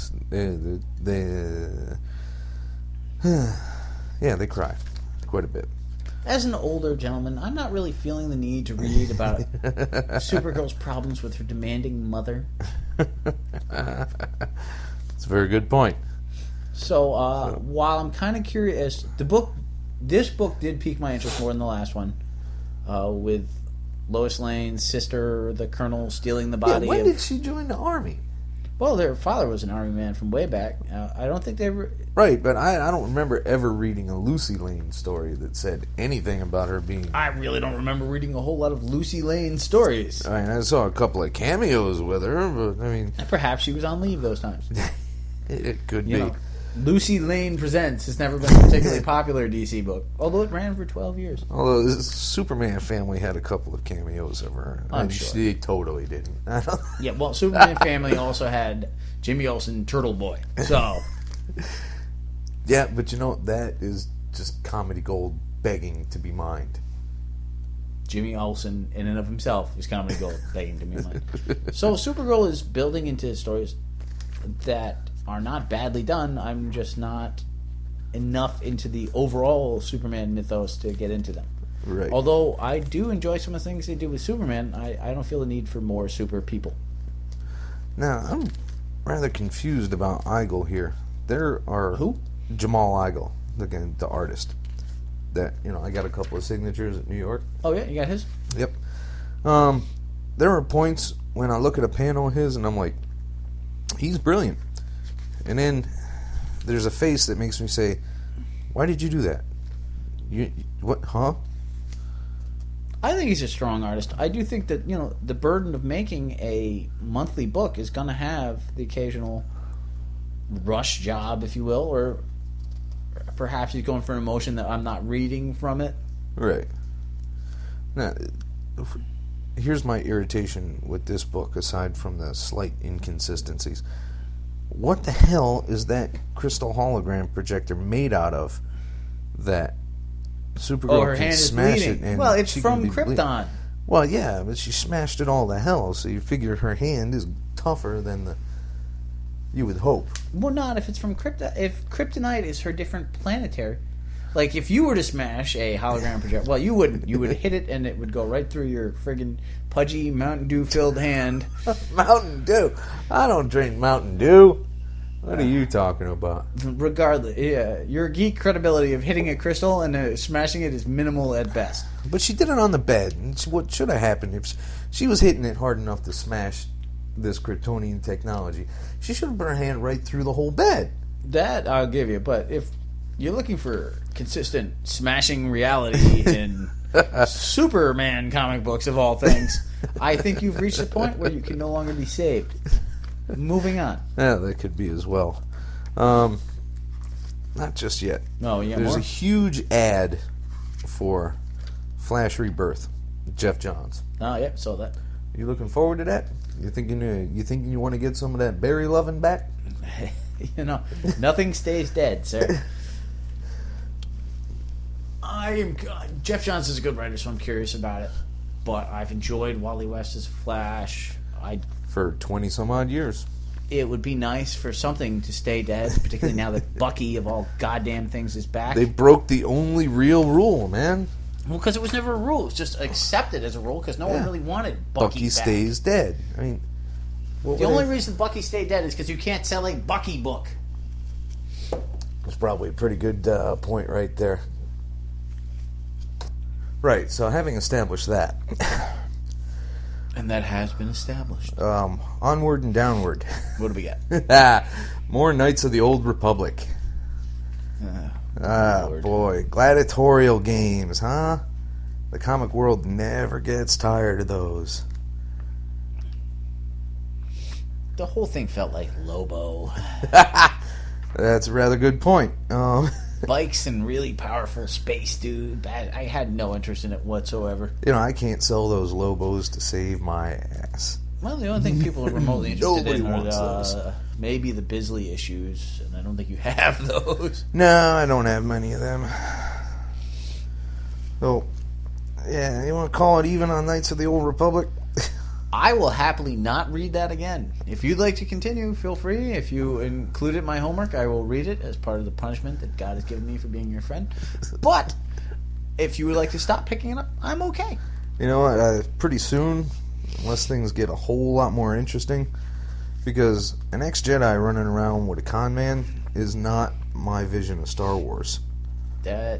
Speaker 2: they cry quite a bit.
Speaker 3: As an older gentleman, I'm not really feeling the need to read about Supergirl's problems with her demanding mother.
Speaker 2: It's a very good point.
Speaker 3: So, while I'm kind of curious, this book did pique my interest more than the last one, with Lois Lane's sister, the Colonel, stealing the body.
Speaker 2: When did she join the army?
Speaker 3: Well, their father was an army man from way back. I don't think they ever...
Speaker 2: Right, but I don't remember ever reading a Lucy Lane story that said anything about her being...
Speaker 3: I really don't remember reading a whole lot of Lucy Lane stories.
Speaker 2: I mean, I saw a couple of cameos with her, but I mean...
Speaker 3: Perhaps she was on leave those times.
Speaker 2: It could
Speaker 3: You
Speaker 2: be.
Speaker 3: know, Lucy Lane Presents has never been a particularly popular DC book, although it ran for 12 years.
Speaker 2: Although the Superman family had a couple of cameos of her.
Speaker 3: I'm sure.
Speaker 2: They totally didn't.
Speaker 3: Yeah, well, Superman family also had Jimmy Olsen, Turtle Boy. So,
Speaker 2: Yeah, but you know, that is just comedy gold begging to be mined.
Speaker 3: Jimmy Olsen, in and of himself, is comedy gold, begging to be mine. So, Supergirl is building into stories that are not badly done. I'm just not enough into the overall Superman mythos to get into them.
Speaker 2: Right.
Speaker 3: Although I do enjoy some of the things they do with Superman, I don't feel the need for more super people.
Speaker 2: Now, I'm rather confused about Eigel here. There are...
Speaker 3: Who?
Speaker 2: Jamal Eigel, the artist. That, I got a couple of signatures at New York.
Speaker 3: Oh yeah, you got his?
Speaker 2: Yep. There are points when I look at a panel of his and I'm like, he's brilliant. And then there's a face that makes me say, why did you do that? What? Huh?
Speaker 3: I think he's a strong artist. I do think that, the burden of making a monthly book is going to have the occasional rush job, if you will, or perhaps he's going for an emotion that I'm not reading from it.
Speaker 2: Right. Now, here's my irritation with this book, aside from the slight inconsistencies. What the hell is that crystal hologram projector made out of that Supergirl
Speaker 3: her
Speaker 2: can
Speaker 3: hand is
Speaker 2: smash
Speaker 3: bleeding.
Speaker 2: it? And
Speaker 3: Well, it's
Speaker 2: she can
Speaker 3: from
Speaker 2: be bleeding?
Speaker 3: Krypton.
Speaker 2: Well, yeah, but she smashed it all to hell, so you figure her hand is tougher than you would hope.
Speaker 3: Well, not if it's from Krypton. If Kryptonite is her different planetary. Like, if you were to smash a hologram projector, well, you wouldn't. You would hit it and it would go right through your friggin' pudgy Mountain Dew-filled hand.
Speaker 2: Mountain Dew? I don't drink Mountain Dew. What are you talking about?
Speaker 3: Regardless, yeah, your geek credibility of hitting a crystal and smashing it is minimal at best.
Speaker 2: But she did it on the bed. And what should have happened if she was hitting it hard enough to smash this Kryptonian technology? She should have put her hand right through the whole bed.
Speaker 3: That I'll give you, but if you're looking for consistent smashing reality in Superman comic books of all things, I think you've reached a point where you can no longer be saved. Moving on.
Speaker 2: Yeah, that could be as well. Not just yet.
Speaker 3: No, yeah,
Speaker 2: There's
Speaker 3: more?
Speaker 2: a huge ad for Flash Rebirth, Jeff Johns.
Speaker 3: Oh, yeah, saw that.
Speaker 2: You looking forward to that? You thinking you want to get some of that Barry loving back?
Speaker 3: Nothing stays dead, sir. Jeff Johns is a good writer, so I'm curious about it. But I've enjoyed Wally West's Flash.
Speaker 2: For 20 some odd years.
Speaker 3: It would be nice for something to stay dead, particularly now that Bucky of all goddamn things is back.
Speaker 2: They broke the only real rule, man.
Speaker 3: Well, because it was never a rule. It was just accepted as a rule because no one really wanted Bucky back.
Speaker 2: stays dead. I mean,
Speaker 3: The only reason Bucky stayed dead is because you can't sell a Bucky book.
Speaker 2: That's probably a pretty good point right there. Right, so having established that,
Speaker 3: And that has been established.
Speaker 2: onward and downward.
Speaker 3: What do we got?
Speaker 2: More Knights of the Old Republic.
Speaker 3: Lord.
Speaker 2: Boy, gladiatorial games, huh? The comic world never gets tired of those.
Speaker 3: The whole thing felt like Lobo.
Speaker 2: That's a rather good point.
Speaker 3: bikes and really powerful space dude. I had no interest in it whatsoever.
Speaker 2: I can't sell those Lobos to save my ass.
Speaker 3: Well, the only thing people are remotely interested
Speaker 2: Nobody
Speaker 3: in
Speaker 2: wants
Speaker 3: are
Speaker 2: those.
Speaker 3: maybe the Bisley issues, and I don't think you have those.
Speaker 2: No, I don't have many of them. So, yeah, you want to call it even on Knights of the Old Republic?
Speaker 3: I will happily not read that again. If you'd like to continue, feel free. If you include it in my homework, I will read it as part of the punishment that God has given me for being your friend. But if you would like to stop picking it up, I'm okay.
Speaker 2: You know what? Pretty soon, unless things get a whole lot more interesting, because an ex-Jedi running around with a con man is not my vision of Star Wars.
Speaker 3: No,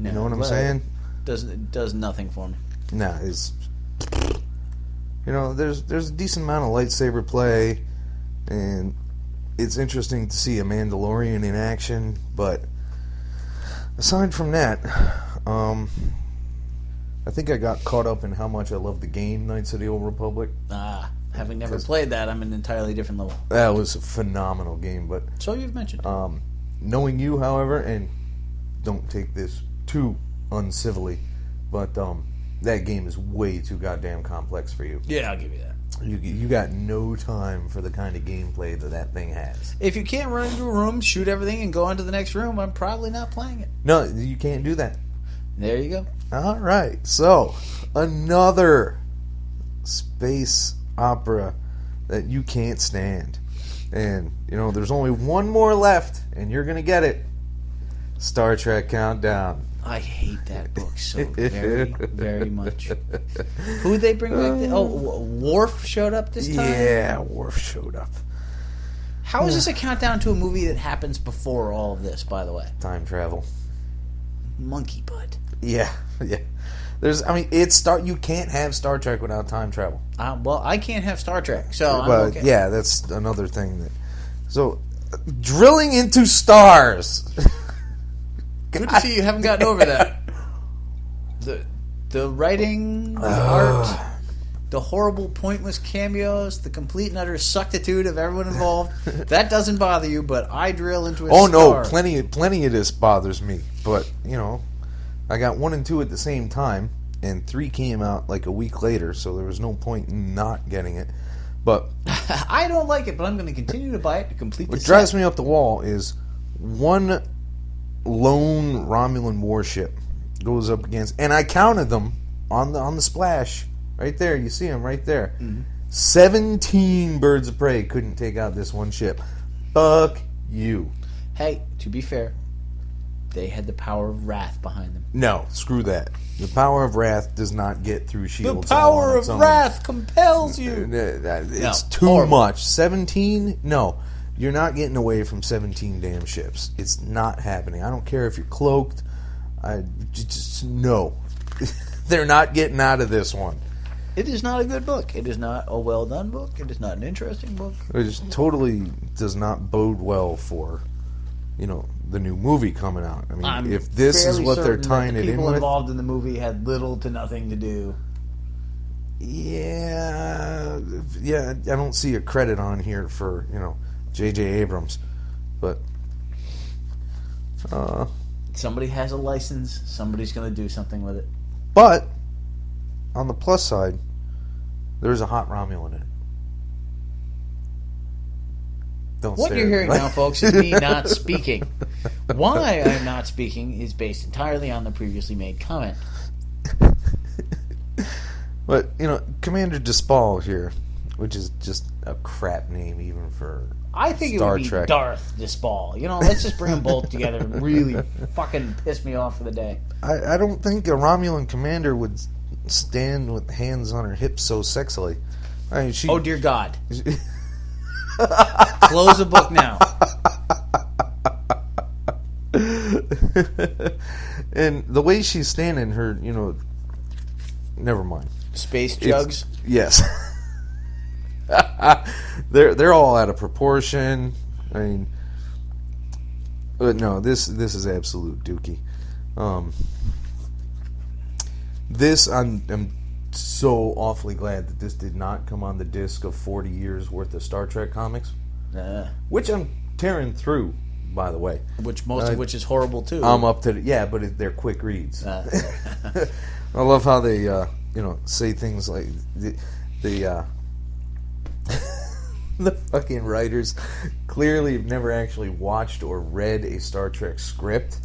Speaker 2: You know what I'm saying?
Speaker 3: Does nothing for me.
Speaker 2: Nah, it's... there's a decent amount of lightsaber play, and it's interesting to see a Mandalorian in action, but aside from that, I think I got caught up in how much I love the game Knights of the Old Republic.
Speaker 3: Having never played that, I'm an entirely different level.
Speaker 2: That was a phenomenal game, but
Speaker 3: So you've mentioned.
Speaker 2: knowing you, however, and don't take this too uncivilly, but that game is way too goddamn complex for you.
Speaker 3: Yeah, I'll give you that.
Speaker 2: You got no time for the kind of gameplay that thing has.
Speaker 3: If you can't run into a room, shoot everything, and go on to the next room, I'm probably not playing it.
Speaker 2: No, you can't do that.
Speaker 3: There you go.
Speaker 2: All right, so another space opera that you can't stand. And, there's only one more left, and you're going to get it. Star Trek Countdown.
Speaker 3: I hate that book so very, very much. Who'd they bring back? Worf showed up this time?
Speaker 2: Yeah, Worf showed up.
Speaker 3: How is this a countdown to a movie that happens before all of this, by the way?
Speaker 2: Time travel.
Speaker 3: Monkey butt.
Speaker 2: Yeah. You can't have Star Trek without time travel.
Speaker 3: Well, I can't have Star Trek, so I'm
Speaker 2: But
Speaker 3: okay.
Speaker 2: yeah, that's another thing. So, drilling into stars.
Speaker 3: Good to see you haven't gotten over that. The writing, the art, the horrible, pointless cameos, the complete and utter suctitude of everyone involved. That doesn't bother you, but I drill into a star.
Speaker 2: No, plenty of this bothers me. But, I got 1 and 2 at the same time, and 3 came out like a week later, so there was no point in not getting it. But
Speaker 3: I don't like it, but I'm going to continue to buy it to complete the
Speaker 2: what
Speaker 3: set.
Speaker 2: drives me up the wall is one lone Romulan warship goes up against, and I counted them on the splash right there. You see them right there. 17 birds of prey couldn't take out this one ship. Fuck you.
Speaker 3: Hey, to be fair, they had the power of wrath behind them.
Speaker 2: No, screw that. The power of wrath does not get through
Speaker 3: The
Speaker 2: shields.
Speaker 3: power
Speaker 2: on
Speaker 3: of
Speaker 2: its own.
Speaker 3: wrath compels you.
Speaker 2: It's
Speaker 3: No,
Speaker 2: too
Speaker 3: horrible.
Speaker 2: much. 17? No. You're not getting away from 17 damn ships. It's not happening. I don't care if you're cloaked. No. They're not getting out of this one.
Speaker 3: It is not a good book. It is not a well done book. It is not an interesting book.
Speaker 2: It just totally does not bode well for, the new movie coming out. I mean,
Speaker 3: I'm
Speaker 2: if this is
Speaker 3: fairly
Speaker 2: what they're
Speaker 3: certain that
Speaker 2: tying
Speaker 3: the
Speaker 2: it in
Speaker 3: people
Speaker 2: with.
Speaker 3: involved in the movie had little to nothing to do.
Speaker 2: Yeah, I don't see a credit on here for, J.J. Abrams. But,
Speaker 3: Somebody has a license. Somebody's going to do something with it.
Speaker 2: but, on the plus side, there's a hot Romulan in it. Don't
Speaker 3: What
Speaker 2: stare
Speaker 3: you're
Speaker 2: at me.
Speaker 3: hearing now, folks, is me not speaking. Why I'm not speaking is based entirely on the previously made comment.
Speaker 2: But, Commander Despal here, which is just a crap name even for
Speaker 3: I think it
Speaker 2: Star
Speaker 3: would be
Speaker 2: Trek.
Speaker 3: Darth Despal. Let's just bring them both together and really fucking piss me off for the day.
Speaker 2: I don't think a Romulan commander would stand with hands on her hips so sexily. I mean, she...
Speaker 3: Oh, dear God. Close the book now.
Speaker 2: And the way she's standing, her, never mind.
Speaker 3: Space jugs.
Speaker 2: Yes. They're all out of proportion. I mean, but no, this is absolute dookie. This I'm so awfully glad that this did not come on the disc of 40 years worth of Star Trek comics, which I'm tearing through by the way.
Speaker 3: Which most of which is horrible too.
Speaker 2: I'm up to but they're quick reads. I love how they say things like the the fucking writers clearly have never actually watched or read a Star Trek script.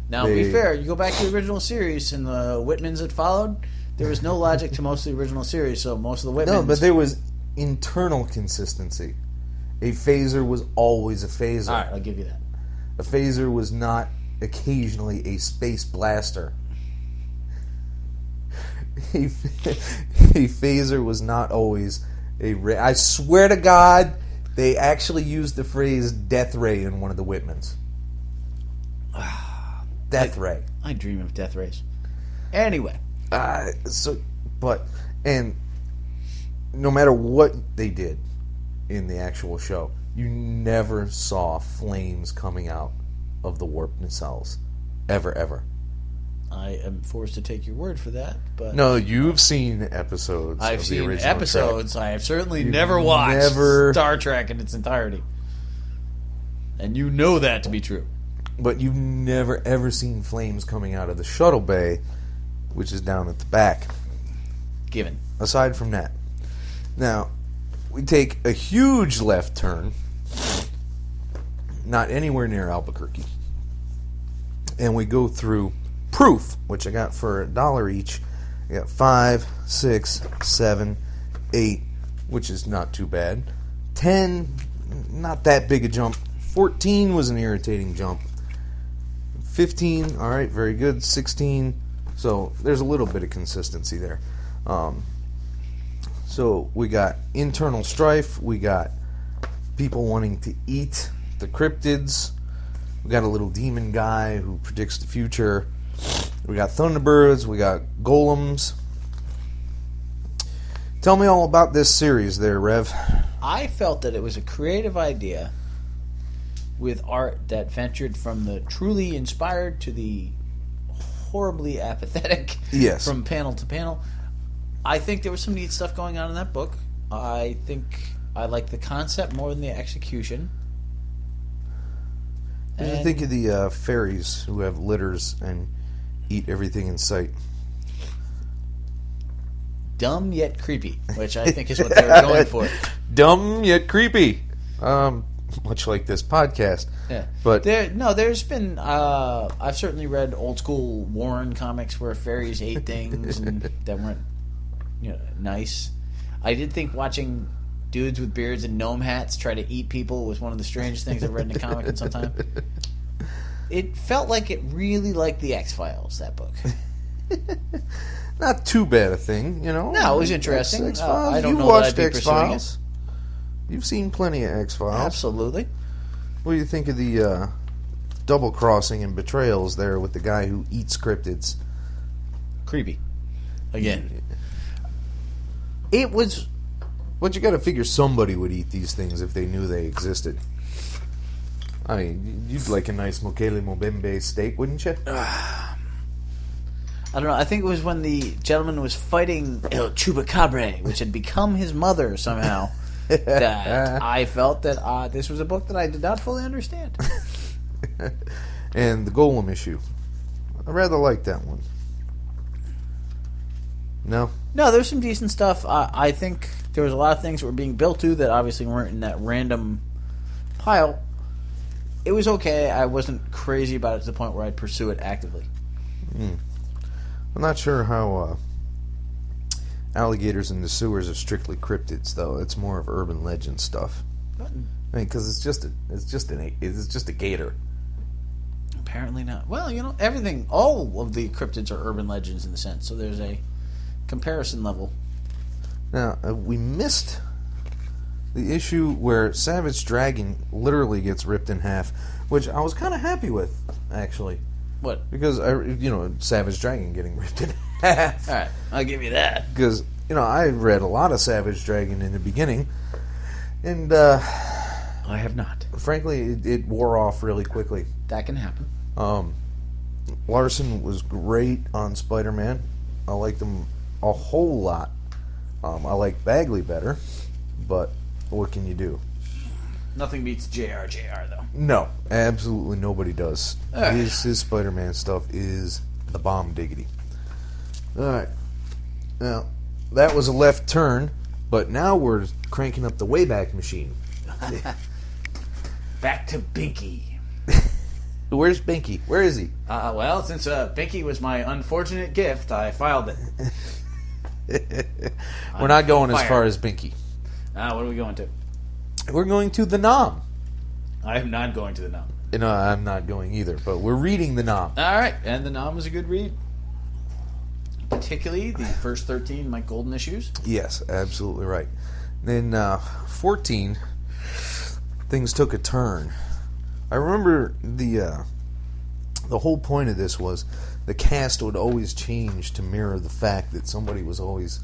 Speaker 3: Now, to be fair, you go back to the original series and the Whitmans that followed, there was no logic to most of the original series, so most of the Whitmans...
Speaker 2: No, but there was internal consistency. A phaser was always a phaser.
Speaker 3: All right, I'll give you that.
Speaker 2: A phaser was not occasionally a space blaster. A phaser was not always a ray. I swear to God, they actually used the phrase death ray in one of the Whitmans. Death ray.
Speaker 3: I dream of death rays. Anyway.
Speaker 2: And no matter what they did in the actual show, you never saw flames coming out of the warp nacelles. Ever.
Speaker 3: I am forced to take your word for that, but...
Speaker 2: No, you've seen episodes
Speaker 3: I've
Speaker 2: of the
Speaker 3: seen
Speaker 2: original
Speaker 3: episodes.
Speaker 2: Trek.
Speaker 3: I have certainly never watched Star Trek in its entirety. And you know that to be true.
Speaker 2: But you've never, ever seen flames coming out of the shuttle bay, which is down at the back.
Speaker 3: Given.
Speaker 2: Aside from that. Now, we take a huge left turn, not anywhere near Albuquerque, and we go through Proof, which I got for $1 each. I got 5, 6, 7, 8, which is not too bad. 10, not that big a jump. 14 was an irritating jump. 15, all right, very good. 16, so there's a little bit of consistency there. So we got internal strife. We got people wanting to eat the cryptids. We got a little demon guy who predicts the future. We got Thunderbirds. We got golems. Tell me all about this series there, Rev.
Speaker 3: I felt that it was a creative idea with art that ventured from the truly inspired to the horribly apathetic.
Speaker 2: Yes.
Speaker 3: From panel to panel. I think there was some neat stuff going on in that book. I think I like the concept more than the execution.
Speaker 2: What do you think of the fairies who have litters and eat everything in sight?
Speaker 3: Dumb yet creepy, which I think is what they were going for.
Speaker 2: Dumb yet creepy. Much like this podcast.
Speaker 3: Yeah.
Speaker 2: But
Speaker 3: there's been I've certainly read old school Warren comics where fairies ate things and that weren't nice. I did think watching dudes with beards and gnome hats try to eat people was one of the strangest things I've read in a comic in some time. It felt like it really liked the X-Files, that book.
Speaker 2: Not too bad a thing, No,
Speaker 3: it was interesting.
Speaker 2: X-Files.
Speaker 3: I don't
Speaker 2: You've
Speaker 3: know
Speaker 2: watched
Speaker 3: that I'd be pursuing
Speaker 2: X-Files. You've seen plenty of X-Files.
Speaker 3: Absolutely.
Speaker 2: What do you think of the double crossing and betrayals there with the guy who eats cryptids?
Speaker 3: Creepy. Again. It was...
Speaker 2: But you got to figure somebody would eat these things if they knew they existed. I mean, you'd like a nice Mokele Mobembe steak, wouldn't you?
Speaker 3: I don't know. I think it was when the gentleman was fighting El Chupacabra, which had become his mother somehow, that I felt that this was a book that I did not fully understand.
Speaker 2: And the Golem issue. I rather like that one. No?
Speaker 3: No, there's some decent stuff. I think there was a lot of things that were being built to that obviously weren't in that random pile. It was okay. I wasn't crazy about it to the point where I'd pursue it actively.
Speaker 2: I'm not sure how alligators in the sewers are strictly cryptids, though. It's more of urban legend stuff. I mean, because it's just a gator.
Speaker 3: Apparently not. Well, everything, all of the cryptids are urban legends in the sense, so there's a comparison level.
Speaker 2: Now, we missed the issue where Savage Dragon literally gets ripped in half, which I was kind of happy with, actually.
Speaker 3: What?
Speaker 2: Because, Savage Dragon getting ripped in half.
Speaker 3: All right, I'll give you that.
Speaker 2: Because, I read a lot of Savage Dragon in the beginning, and,
Speaker 3: I have not.
Speaker 2: Frankly, it wore off really quickly.
Speaker 3: That can happen.
Speaker 2: Larson was great on Spider-Man. I liked him a whole lot. I like Bagley better, but what can you do?
Speaker 3: Nothing beats JR though.
Speaker 2: No, absolutely nobody does.
Speaker 3: Ugh.
Speaker 2: His Spider-Man stuff is the bomb diggity. All right. Now, that was a left turn, but now we're cranking up the Wayback Machine.
Speaker 3: Back to Binky.
Speaker 2: Where's Binky? Where is he?
Speaker 3: Well, since Binky was my unfortunate gift, I filed it.
Speaker 2: We're not going as
Speaker 3: fire.
Speaker 2: far as Binky.
Speaker 3: What are we going to?
Speaker 2: We're going to the Nom.
Speaker 3: I am not going to the Nom.
Speaker 2: No, I'm not going either, but we're reading the Nom.
Speaker 3: All right, and the Nom was a good read. Particularly the first 13 Mike Golden issues.
Speaker 2: Yes, absolutely right. Then 14, things took a turn. I remember the whole point of this was the cast would always change to mirror the fact that somebody was always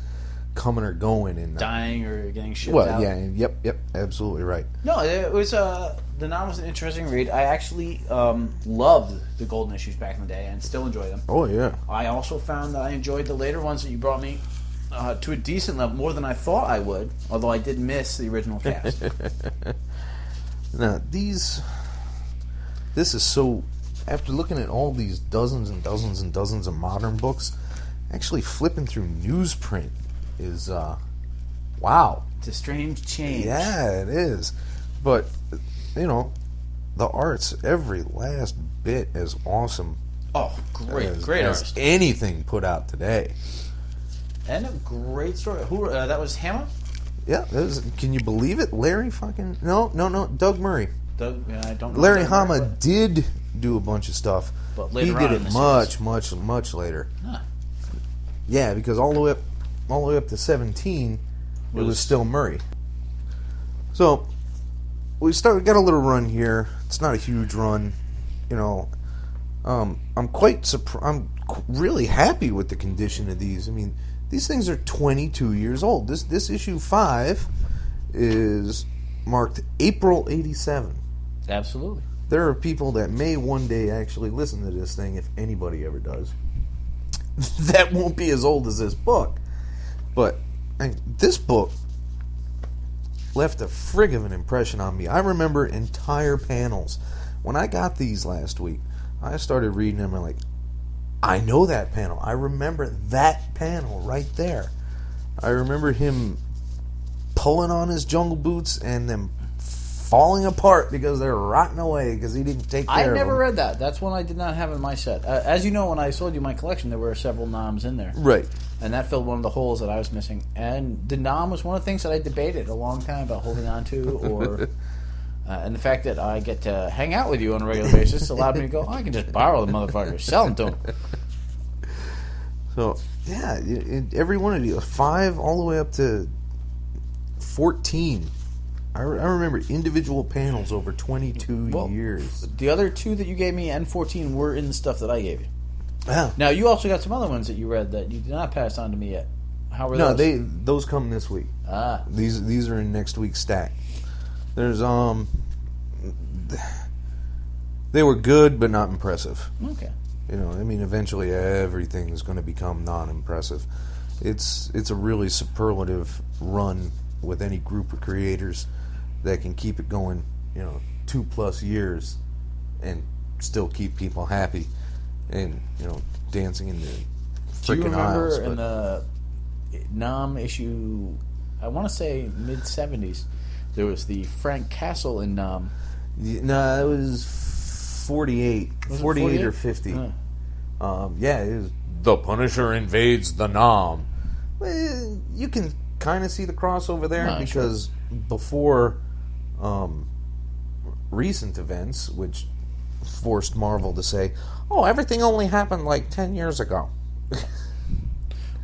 Speaker 2: coming or going and
Speaker 3: Dying or getting shipped out.
Speaker 2: well, yeah, yep, absolutely right.
Speaker 3: No, it was the Nom was an interesting read. I actually loved the Golden issues back in the day and still enjoy them.
Speaker 2: Oh yeah,
Speaker 3: I also found that I enjoyed the later ones that you brought me to a decent level, more than I thought I would, although I did miss the original cast.
Speaker 2: now this is so. After looking at all these dozens and dozens and dozens of modern books, actually flipping through newsprint is wow.
Speaker 3: It's a strange change.
Speaker 2: Yeah, it is. But you know, the art's every last bit as awesome.
Speaker 3: Oh, great
Speaker 2: as
Speaker 3: artist.
Speaker 2: anything put out today.
Speaker 3: And a great story. Who that was Hama?
Speaker 2: Yeah, can you believe it? Larry fucking no, Doug Murray.
Speaker 3: Doug, I don't know.
Speaker 2: Larry
Speaker 3: Doug
Speaker 2: Hama
Speaker 3: Murray,
Speaker 2: did do a bunch of stuff.
Speaker 3: But
Speaker 2: He
Speaker 3: later
Speaker 2: did
Speaker 3: on
Speaker 2: it
Speaker 3: in the
Speaker 2: much later.
Speaker 3: Huh.
Speaker 2: Yeah, because all the way up to 17, it was still Murray. So we got a little run here. It's not a huge run, you know. I'm really happy with the condition of these. I mean, these things are 22 years old. This issue 5 is marked April 87.
Speaker 3: Absolutely.
Speaker 2: There are people that may one day actually listen to this thing, if anybody ever does. That won't be as old as this book. But this book left a frig of an impression on me. I remember entire panels. When I got these last week, I started reading them and like, I know that panel. I remember that panel right there. I remember him pulling on his jungle boots and them falling apart because they're rotting away because he didn't take care of them.
Speaker 3: I never read that. That's one I did not have in my set. As you know, when I sold you my collection, there were several Noms in there.
Speaker 2: Right.
Speaker 3: And that filled one of the holes that I was missing. And the Nom was one of the things that I debated a long time about holding on to, or and the fact that I get to hang out with you on a regular basis allowed me to go, I can just borrow the motherfucker, sell them to him.
Speaker 2: So, yeah, every one of these, 5 all the way up to 14. I remember individual panels over 22 years.
Speaker 3: The other 2 that you gave me and 14 were in the stuff that I gave you.
Speaker 2: Yeah.
Speaker 3: Now, you also got some other ones that you read that you did not pass on to me yet. How were those?
Speaker 2: No, those come this week.
Speaker 3: Ah.
Speaker 2: These are in next week's stack. There's they were good but not impressive.
Speaker 3: Okay.
Speaker 2: You know, I mean, eventually everything is going to become non-impressive. It's a really superlative run with any group of creators that can keep it going, 2+ years and still keep people happy and, dancing in the freaking aisles.
Speaker 3: Do you remember in the Nom issue, I want to say mid-70s, there was the Frank Castle in Nom.
Speaker 2: No, it was 48.
Speaker 3: Was it
Speaker 2: 48 or 50.
Speaker 3: Huh.
Speaker 2: Yeah, it was The Punisher Invades the Nom. Well, you can kind of see the crossover there because before recent events, which forced Marvel to say, oh, everything only happened like 10 years ago.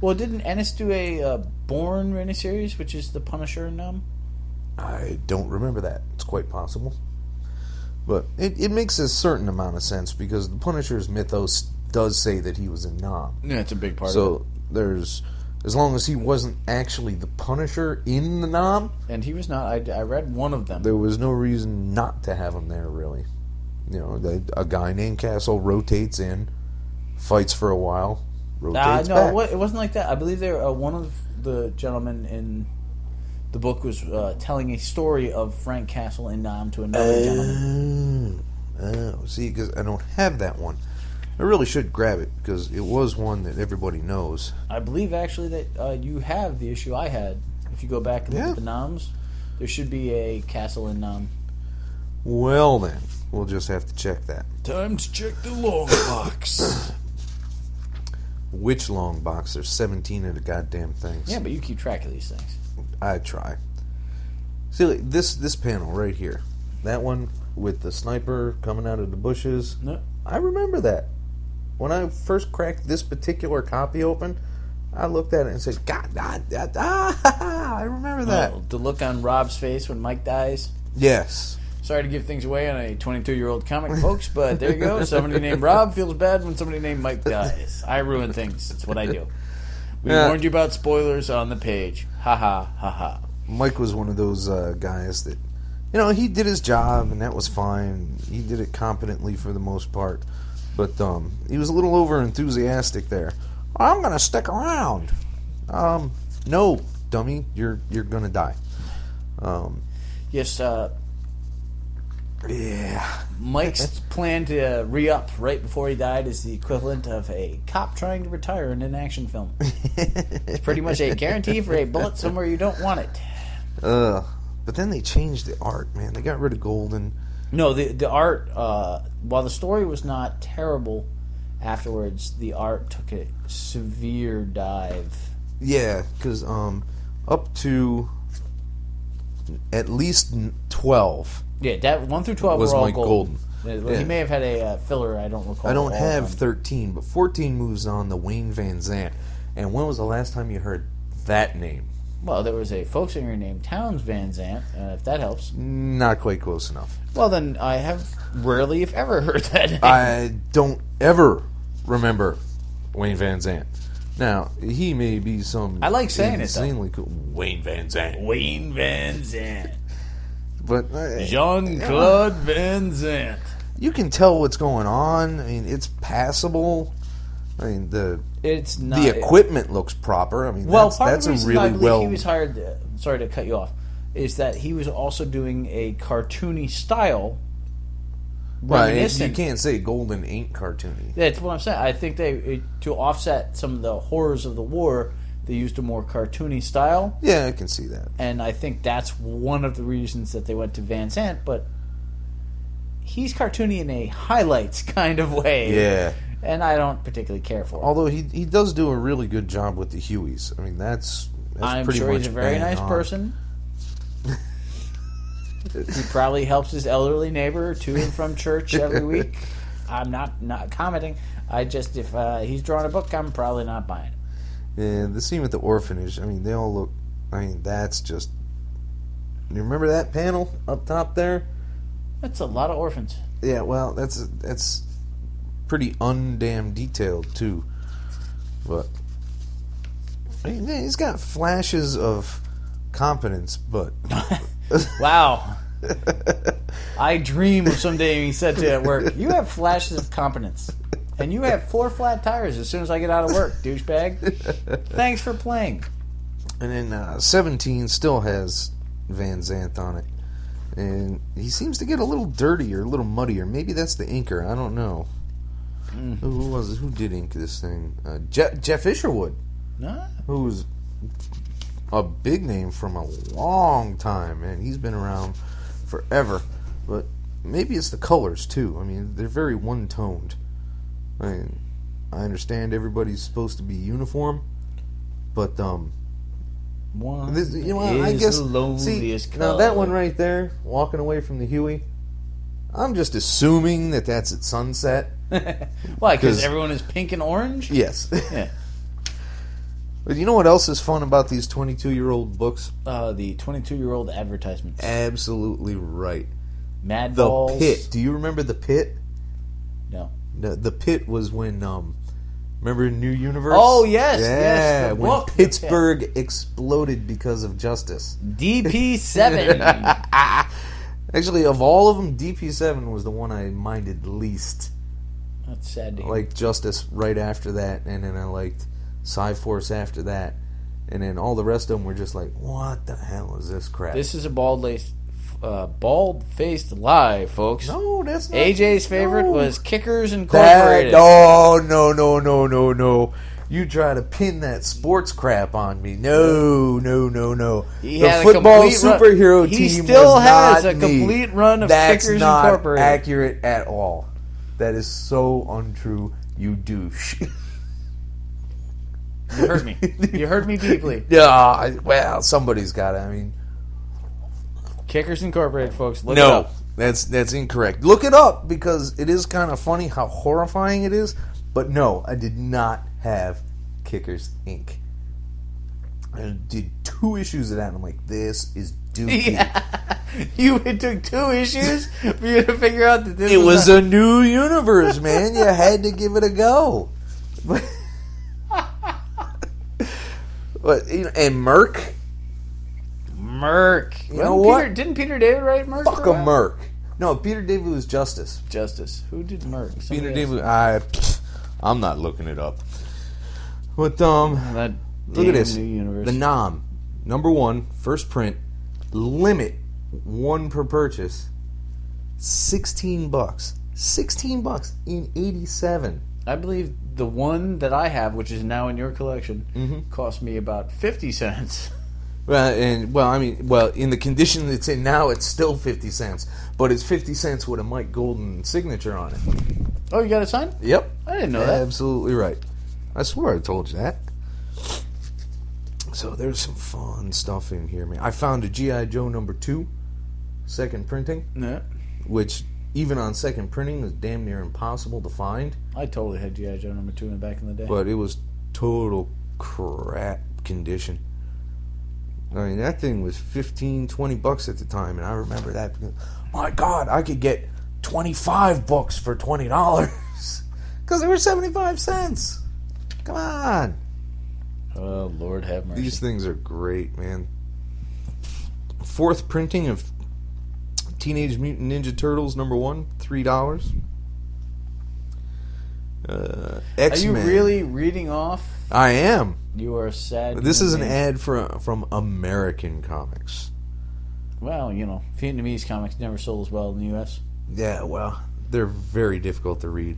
Speaker 3: Well, didn't Ennis do a Bourne miniseries, which is The Punisher in Nom?
Speaker 2: I don't remember that. It's quite possible. But it makes a certain amount of sense because the Punisher's mythos does say that he was in Nom.
Speaker 3: Yeah, it's a big part of it.
Speaker 2: So there's, as long as he wasn't actually the Punisher in the Nom,
Speaker 3: and he was not. I read one of them.
Speaker 2: there was no reason not to have him there, really. A guy named Castle rotates in, fights for a while, rotates back.
Speaker 3: No, it wasn't like that. I believe they were one of the gentlemen in The book was telling a story of Frank Castle in Nam to another gentleman.
Speaker 2: See, because I don't have that one. I really should grab it because it was one that everybody knows.
Speaker 3: I believe actually that you have the issue I had. If you go back and look at the Noms, there should be a Castle in Nam.
Speaker 2: Well then, we'll just have to check that.
Speaker 3: Time to check the long box.
Speaker 2: Which long box? There's 17 of the goddamn things.
Speaker 3: Yeah, but you keep track of these things.
Speaker 2: I try. See, like, this panel right here. That one with the sniper coming out of the bushes.
Speaker 3: No.
Speaker 2: I remember that. When I first cracked this particular copy open, I looked at it and said, God, I remember that.
Speaker 3: Oh, the look on Rob's face when Mike dies.
Speaker 2: Yes.
Speaker 3: Sorry to give things away on a 22-year-old comic, folks, but there you go. Somebody named Rob feels bad when somebody named Mike dies. I ruin things. It's what I do. We warned you about spoilers on the page. Ha ha, ha ha.
Speaker 2: Mike was one of those guys that, he did his job and that was fine. He did it competently for the most part. But he was a little over enthusiastic there. I'm going to stick around. No, dummy, you're going to die.
Speaker 3: Yes,
Speaker 2: yeah.
Speaker 3: Mike's plan to re-up right before he died is the equivalent of a cop trying to retire in an action film. It's pretty much a guarantee for a bullet somewhere you don't want it.
Speaker 2: But then they changed the art, man. They got rid of Golden.
Speaker 3: No, the art, while the story was not terrible afterwards, the art took a severe dive.
Speaker 2: Yeah, because up to at least 12...
Speaker 3: Yeah, that 1 through 12
Speaker 2: was
Speaker 3: were all
Speaker 2: Mike
Speaker 3: golden.
Speaker 2: Golden.
Speaker 3: He may have had a filler, I don't recall.
Speaker 2: I don't have 13, but 14 moves on to Wayne Van Zant. And when was the last time you heard that name?
Speaker 3: Well, there was a folk singer named Townes Van Zant, if that helps.
Speaker 2: Not quite close enough.
Speaker 3: Well, then I have rarely, if ever, heard that name.
Speaker 2: I don't ever remember Wayne Van Zant. Now, he may be some...
Speaker 3: I like saying it, though.
Speaker 2: Insanely cool. Wayne Van Zant.
Speaker 3: Wayne Van Zant.
Speaker 2: But
Speaker 3: Jean-Claude Van Zant.
Speaker 2: You can tell what's going on. I mean, it's passable. I mean, the equipment looks proper. I mean,
Speaker 3: well,
Speaker 2: that's
Speaker 3: a
Speaker 2: really
Speaker 3: I believe he was hired. Sorry to cut you off. Is that he was also doing a cartoony style?
Speaker 2: Right. You can't say Golden ain't cartoony.
Speaker 3: That's what I'm saying. I think to offset some of the horrors of the war, they used a more cartoony style.
Speaker 2: Yeah, I can see that.
Speaker 3: And I think that's one of the reasons that they went to Van Zant, but he's cartoony in a highlights kind of way.
Speaker 2: Yeah.
Speaker 3: And I don't particularly care for it.
Speaker 2: Although he does do a really good job with the Hueys. I mean, that's
Speaker 3: I'm
Speaker 2: pretty
Speaker 3: sure
Speaker 2: much
Speaker 3: he's a very nice person. He probably helps his elderly neighbor to and from church every week. I'm not commenting. If he's drawing a book, I'm probably not buying it.
Speaker 2: Yeah, the scene with the orphanage, I mean, they all look... I mean, that's just... You remember that panel up top there?
Speaker 3: That's a lot of orphans.
Speaker 2: Yeah, well, that's pretty undamn detailed, too. But... I mean, he's got flashes of competence, but...
Speaker 3: Wow. I dream of someday being said to at work, you have flashes of competence. And you have 4 flat tires as soon as I get out of work, douchebag. Thanks for playing.
Speaker 2: And then 17 still has Van Zant on it. And he seems to get a little dirtier, a little muddier. Maybe that's the inker. I don't know. Who did ink this thing? Jeff Isherwood.
Speaker 3: No.
Speaker 2: Who's a big name from a long time, man. He's been around forever. But maybe it's the colors, too. I mean, they're very one-toned. I mean, I understand everybody's supposed to be uniform, but I guess now that one right there, walking away from the Huey, I'm just assuming that that's at sunset.
Speaker 3: Why? Because everyone is pink and orange.
Speaker 2: Yes.
Speaker 3: Yeah.
Speaker 2: But you know what else is fun about these 22-year-old books?
Speaker 3: The 22-year-old advertisements.
Speaker 2: Absolutely right.
Speaker 3: Mad Balls.
Speaker 2: The Pit. Do you remember The Pit?
Speaker 3: No.
Speaker 2: The Pit was when, remember New Universe?
Speaker 3: Oh, yes.
Speaker 2: Yeah,
Speaker 3: yes,
Speaker 2: when
Speaker 3: book,
Speaker 2: Pittsburgh exploded because of justice.
Speaker 3: DP7.
Speaker 2: Actually, of all of them, DP7 was the one I minded least.
Speaker 3: That's sad to hear.
Speaker 2: I liked Justice right after that, and then I liked Cyforce after that. And then all the rest of them were just like, what the hell is this crap?
Speaker 3: This is a bald-faced lie, folks.
Speaker 2: No, that's not.
Speaker 3: AJ's favorite
Speaker 2: no.
Speaker 3: was Kickers Incorporated.
Speaker 2: No. You try to pin that sports crap on me. No.
Speaker 3: He
Speaker 2: The
Speaker 3: had a
Speaker 2: football
Speaker 3: complete run-
Speaker 2: superhero
Speaker 3: he
Speaker 2: team
Speaker 3: still
Speaker 2: was
Speaker 3: has
Speaker 2: not
Speaker 3: a
Speaker 2: me.
Speaker 3: complete run of
Speaker 2: That's
Speaker 3: Kickers
Speaker 2: not
Speaker 3: Incorporated.
Speaker 2: accurate at all. That is so untrue, you douche.
Speaker 3: You heard me. You heard me deeply.
Speaker 2: Yeah, well, somebody's got it. I mean,
Speaker 3: Kickers Incorporated, folks. Look it
Speaker 2: no,
Speaker 3: up.
Speaker 2: that's incorrect. Look it up because it is kind of funny how horrifying it is. But no, I did not have Kickers Inc. I did 2 issues of that, and I'm like, this is dookie.
Speaker 3: Yeah. It took 2 issues for you to figure out that this
Speaker 2: It was
Speaker 3: not-
Speaker 2: a new universe, man. You had to give it a go. But and Merc,
Speaker 3: Merc.
Speaker 2: You know what?
Speaker 3: Didn't Peter David write Merc?
Speaker 2: fuck
Speaker 3: for
Speaker 2: a
Speaker 3: while?
Speaker 2: Merc. No, Peter David was Justice.
Speaker 3: Justice. Who did Merc?
Speaker 2: Peter
Speaker 3: Somebody
Speaker 2: David.
Speaker 3: else.
Speaker 2: I'm not looking it up. But
Speaker 3: That
Speaker 2: look at this.
Speaker 3: New universe.
Speaker 2: The Nom, number 1, first print, limit 1 per purchase, $16. $16 in '87.
Speaker 3: I believe the one that I have, which is now in your collection,
Speaker 2: Mm-hmm.
Speaker 3: cost me about 50 cents.
Speaker 2: Well, in the condition it's in now, it's still 50 cents, but it's 50 cents with a Mike Golden signature on it.
Speaker 3: Oh, you got it signed?
Speaker 2: Yep,
Speaker 3: I didn't know that.
Speaker 2: Absolutely right. I swear I told you that. So there's some fun stuff in here, man. I found a G.I. Joe number 2, second printing,
Speaker 3: No.
Speaker 2: which even on second printing is damn near impossible to find.
Speaker 3: I totally had G.I. Joe number 2 in back in the day.
Speaker 2: But it was total crap condition. I mean, that thing was $15-20 at the time, and I remember that. My God, I could get $25 for $20 because they were 75 cents. Come on,
Speaker 3: Oh, Lord have mercy.
Speaker 2: these things are great, man. 4th printing of Teenage Mutant Ninja Turtles number 1, $3.
Speaker 3: Are
Speaker 2: X-Men.
Speaker 3: you really reading off?
Speaker 2: I am.
Speaker 3: You are a sad.
Speaker 2: This is an
Speaker 3: human being.
Speaker 2: ad from American Comics.
Speaker 3: Well, Vietnamese comics never sold as well in the U.S.
Speaker 2: Yeah, well, they're very difficult to read.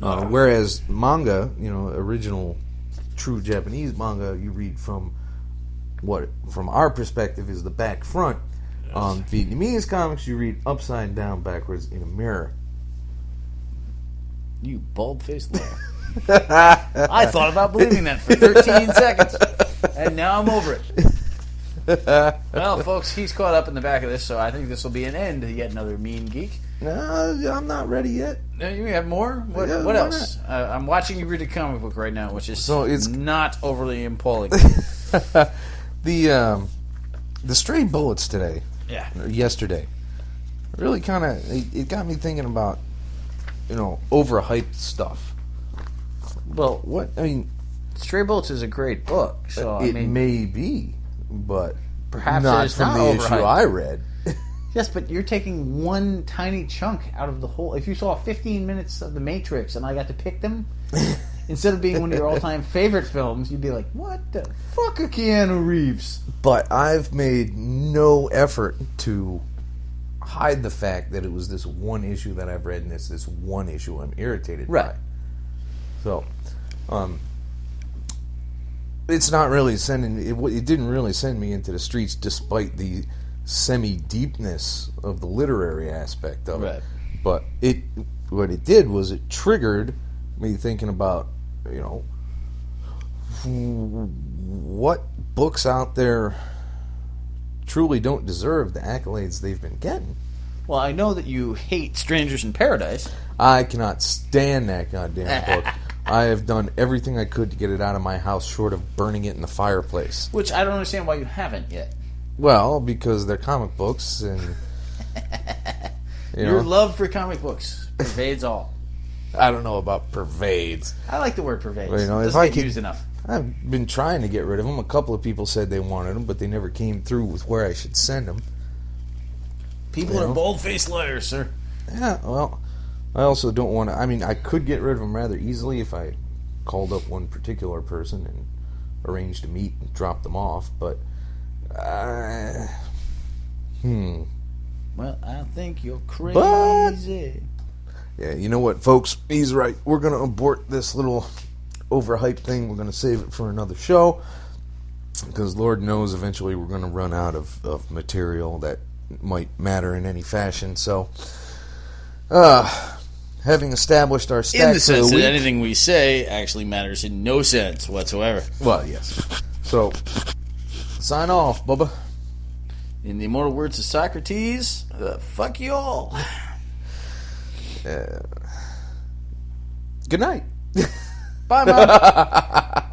Speaker 2: Whereas manga, original, true Japanese manga, you read from our perspective is the back front. Vietnamese comics, you read upside down, backwards in a mirror.
Speaker 3: You bald-faced liar. I thought about believing that for 13 seconds, and now I'm over it. Well, folks, he's caught up in the back of this, so I think this will be an end to yet another Mean Geek.
Speaker 2: No, I'm not ready yet.
Speaker 3: You have more? What
Speaker 2: Yeah, why
Speaker 3: else? I'm watching you read a comic book right now, which is
Speaker 2: So it's-
Speaker 3: not overly appalling.
Speaker 2: The Stray Bullets today,
Speaker 3: Yeah.
Speaker 2: or yesterday, really kind of it got me thinking about overhyped stuff.
Speaker 3: Well,
Speaker 2: What I mean,
Speaker 3: Stray Bullets is a great book, so I
Speaker 2: it
Speaker 3: mean,
Speaker 2: may be, but
Speaker 3: Perhaps
Speaker 2: not
Speaker 3: it is
Speaker 2: from
Speaker 3: not
Speaker 2: the issue
Speaker 3: overhyped.
Speaker 2: I read.
Speaker 3: yes, but you're taking one tiny chunk out of the whole. If you saw 15 minutes of The Matrix and I got to pick them, instead of being one of your all-time favorite films, you'd be like, "What the fuck are Keanu Reeves?"
Speaker 2: But I've made no effort to hide the fact that it was this one issue that I've read, and it's this one issue I'm irritated
Speaker 3: Right.
Speaker 2: by. So, it's not really sending. It didn't really send me into the streets, despite the semi-deepness of the literary aspect of
Speaker 3: Right.
Speaker 2: it. But what it did was it triggered me thinking about, what books out there truly don't deserve the accolades they've been getting.
Speaker 3: Well, I know that you hate Strangers in Paradise.
Speaker 2: I cannot stand that goddamn book. I have done everything I could to get it out of my house, short of burning it in the fireplace.
Speaker 3: Which I don't understand why you haven't yet.
Speaker 2: Well, because they're comic books, and
Speaker 3: Your love for comic books pervades all.
Speaker 2: I don't know about pervades.
Speaker 3: I like the word pervades.
Speaker 2: Well,
Speaker 3: It
Speaker 2: if
Speaker 3: doesn't
Speaker 2: I
Speaker 3: get
Speaker 2: could-
Speaker 3: used enough.
Speaker 2: I've been trying to get rid of them. A couple of people said they wanted them, but they never came through with where I should send them.
Speaker 3: People are bold-faced liars, sir.
Speaker 2: Yeah, well, I also don't want to. I mean, I could get rid of them rather easily if I called up one particular person and arrange to meet and drop them off. But,
Speaker 3: Well, I think you're crazy.
Speaker 2: Yeah, you know what, folks? He's right. We're going to abort this little overhyped thing. We're going to save it for another show. Because Lord knows eventually we're going to run out of material that might matter in any fashion. So, having established our stacks
Speaker 4: In the sense
Speaker 2: for the
Speaker 4: that
Speaker 2: week,
Speaker 4: anything we say actually matters in no sense whatsoever.
Speaker 2: well, yes. So, sign off, Bubba.
Speaker 4: In the immortal words of Socrates, fuck you all.
Speaker 2: Good night.
Speaker 4: Bye, Mom.